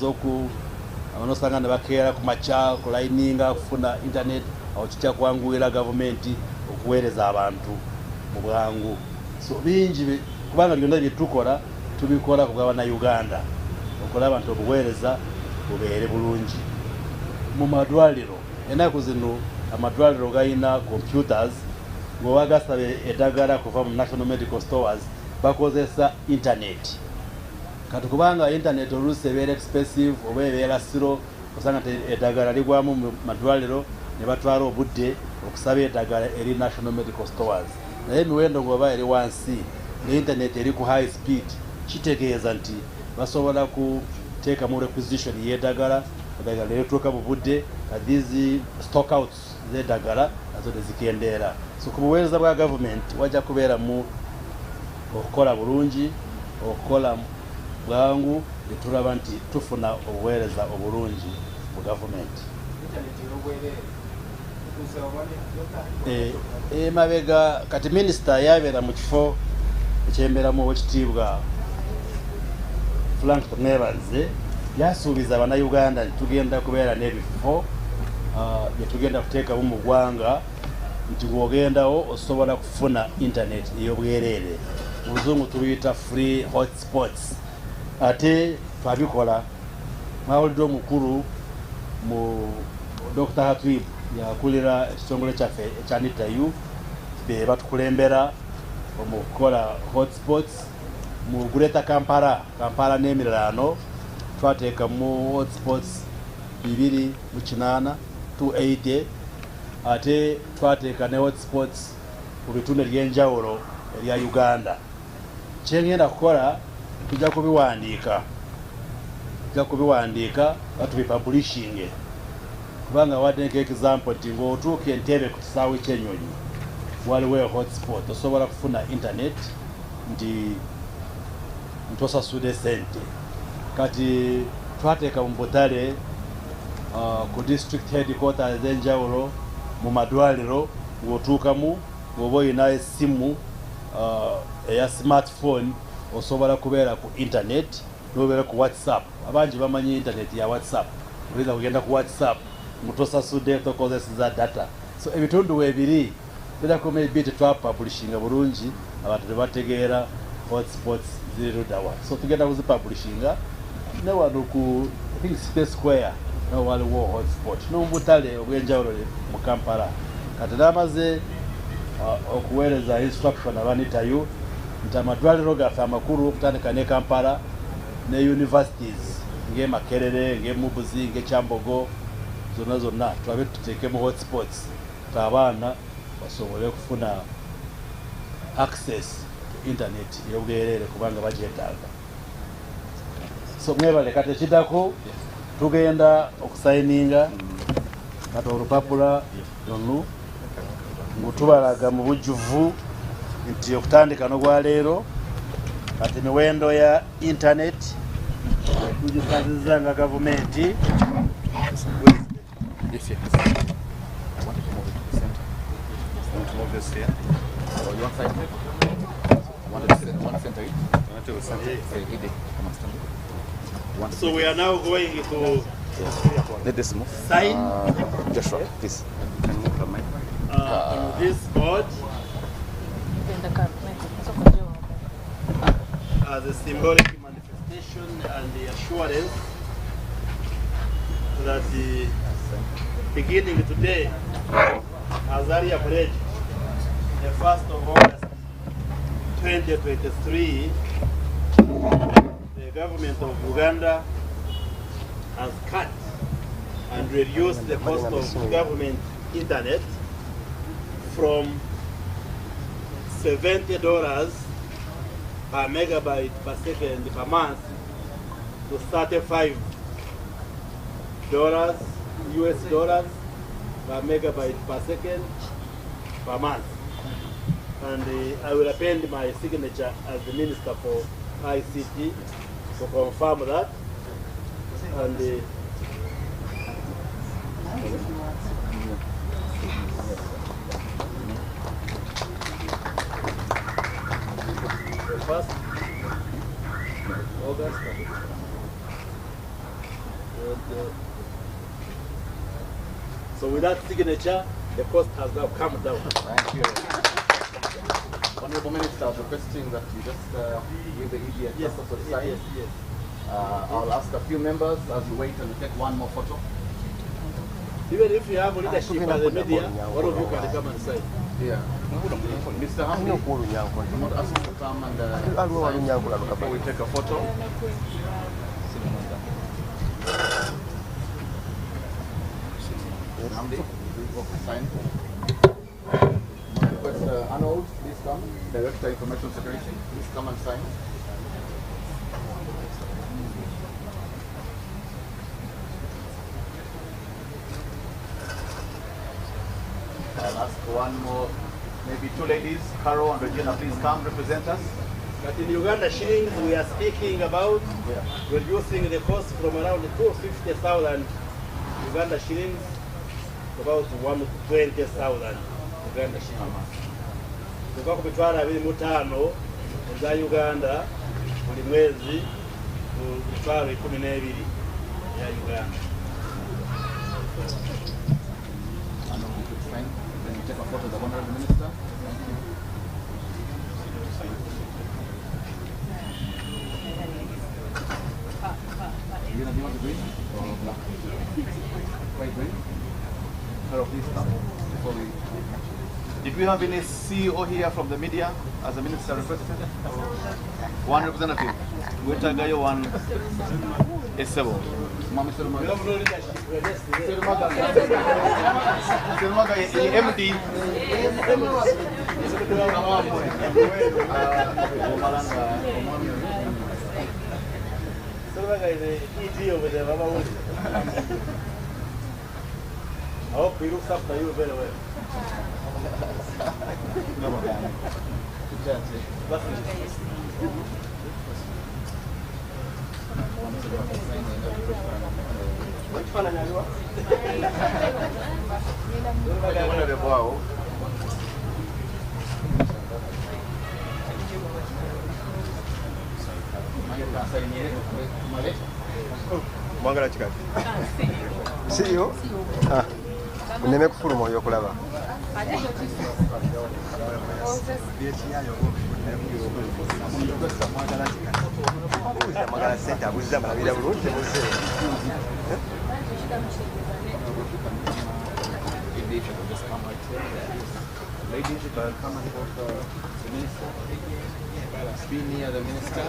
abanosanga ne bakeera ku makya ku layininga kufuna internet, awo kijja kwanguwira gavumenti okuweereza abantu mu bwangu. So bingi kubanga byonna byetukola tubikola ku bw'Abannayuganda okulaba nti obuweereza bubeere bulungi. Mu madwaliro ennaku zino amadwaliro galina computers, ng'oba gasaba eddagala kuva mu National Medical Stores bakozesa internet. Kati kubanga internet oluusi ebeera expensive oba ebeera siro, osanga nti eddagala ligwamu mu madwaliro ne batwala obudde okusaba eddagala eri National Medical Stores. Naye emiwendo ng'oba eri wansi ne internet eri ku high speed, kitegeeza nti basobola kuteekamu requisition y'eddagala, eddagala erituuka mu budde. These stockouts z'eddagala nazo tezikendeera. So ku buweereza bwa gavumenti wajja kubeeramu okukola bulungi, okukola bwangu, netulaba nti tufuna obuweereza obulungi mu gavumenti. Mabega kati minisita yabeera mu kifo ekyembeeramu owekitiibwa Frank Nebanze yasuubiza Abannayuganda nti tugenda kubeera n'ebifo bye tugenda kuteekamu mu ggwanga nti bw'ogendawo osobola kufuna internet ey'obwereere. Mu Luzungu tubiyita free hotspots. Ate twabikola mwawulidde omukulu mu Dr. Hatwib yakulira ekitongole kyaffe ekya NITA-U be batukulembera mu kukola hotspots mu Greater Kampala n'emiriraano twateekamu hotspots 208 280. Ate twateeka ne hotspots mu bitundu eby'enjawulo ebya Uganda. Kyengenda kukola tujja kubiwandiika batubipublishing kubanga waddenko example nti ng'otuuka Entebbe ku kisaawe ky'ennyonyi waliwo hotspot osobola kufuna internet nti osasudde sente. Kati twateeka mu Butale ku district headquarters ez'enjawulo mu madwaliro ng'otuukamu ng'oba olina essimu eya smartphone osobola kubeera ku internet n'obeera ku WhatsApp. Abangi bamanyi internet ya WhatsApp, oyinza kugenda ku WhatsApp mutosasudde tokozeseza data. So ebitundu weebiri birako maybe tetwapublishinga bulungi abantu tebategeera hotspots ziri luddawa. So tugenda kuzipublishinga ne wano ku I think Space Square nawo waliwo hotspot no mu Butale obw'enjawulo mu Kampala. Kati namaze okuweereza instruction aba NITA-U nti amadwaliro gaffe amakulu okutandika ne Kampala ne universities ng'e Makerere, ng'e Mubuzi, ng'e Kyambogo, zonna twabe tuteekemu hotspots abaana basobole kufuna access to internet ey'obwereere kubanga bagyetaaga. So mwebale kati ekidako tugenda okusayininga kati olupapula lunu ngutubalaga mu bujjuvu nti okutandika n'ogwaleero kati emiwendo ya internet tugisazizza nga gavumenti. Yes. I wanted to move it to the center. I want to move this here. Or you want side it? I want to center it. I want to center it. So we are now going to let this move. Sign Joshua, please. Can you move the mic? On this board as a symbolic manifestation and the assurance that the beginning today, as earlier pledged, the 1st of August 2023, the government of Uganda has cut and reduced the cost of government internet from $70 per megabyte per second per month to $35 US dollars per megabyte per second per month. And I will append my signature as the Minister for ICT to confirm that. And first August. So with that signature, the cost has now come down. Thank you. Honorable Minister, I was requesting that you just give the ED a Yes, just to sign. yes. I'll ask a few members as we wait and we take one more photo. Even if you have leadership by the media, one of you can come and sign. Yeah. Mr. Hamdi, I'm not asking to come and sign before we take a photo. Hamdi, sign. Request Arnold, please come. Director Information Security, please come and sign. one more, maybe two ladies. Carol and Regina, please come represent us. But in Uganda shillings, we are speaking about reducing the cost from around 250,000 Uganda shillings to about 120,000 Uganda shillings. Kuva ku mitwalo 25 eza Uganda buli mwezi ku mitwalo 12 ya Uganda. Then you take a photo of the Honorable Minister. Thank you. Do you want the green or black? White green? Hello, please come before we. Did we have any CEO here from the media as a minister representative? One representative. Wetagayo one S7. Mama Serumaga. Serumaga is the MD. Serumaga is the ED over there, Mama. I hope he looks after you very well. Mwangala chikati. CEO? Ah. Uneme kufuruma yokulaba. Ladies, you can come and talk to the minister. Be near the minister.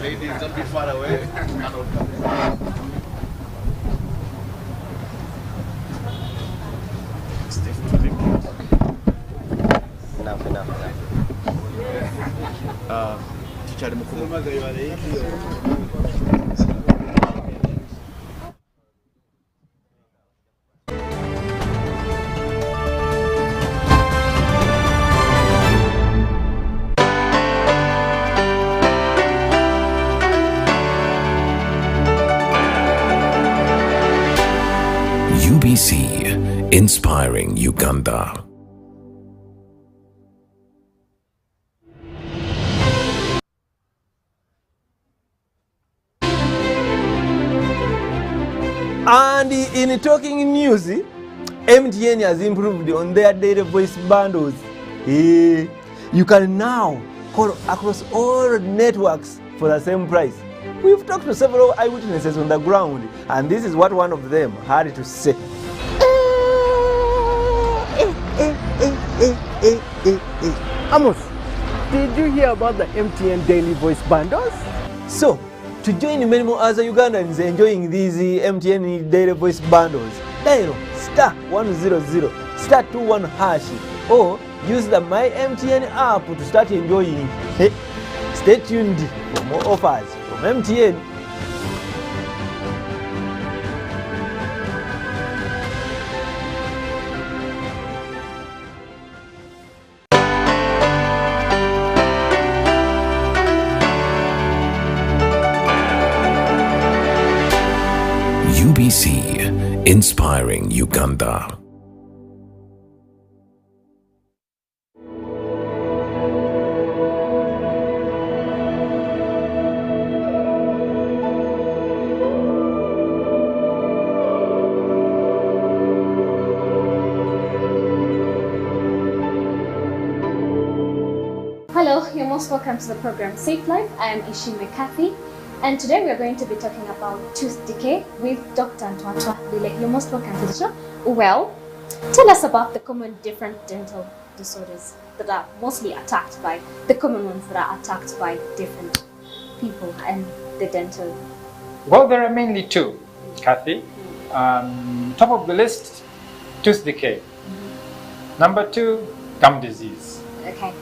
Ladies, don't be far away. Enough. UBC, inspiring Uganda. And in talking news, MTN has improved on their data voice bundles. You can now call across all networks for the same price. We've talked to several eyewitnesses on the ground, and this is what one of them had to say. Amos, did you hear about the MTN daily voice bundles? So, to join many more other Ugandans enjoying these MTN daily voice bundles, dial *100 *21# or use the My MTN app to start enjoying. Stay tuned for more offers from MTN. UBC, inspiring Uganda. Hello, you're most welcome to the program Safe Life. I am Ishin McCarthy, and today we are going to be talking about tooth decay with Dr. Ntwatwa Lile. You're most welcome to the show. Well, tell us about the common different dental disorders that are mostly attacked by, the common ones that are attacked by different people and the dental. Well, there are mainly two, Kathy. Top of the list, tooth decay. Number two, gum disease. Okay.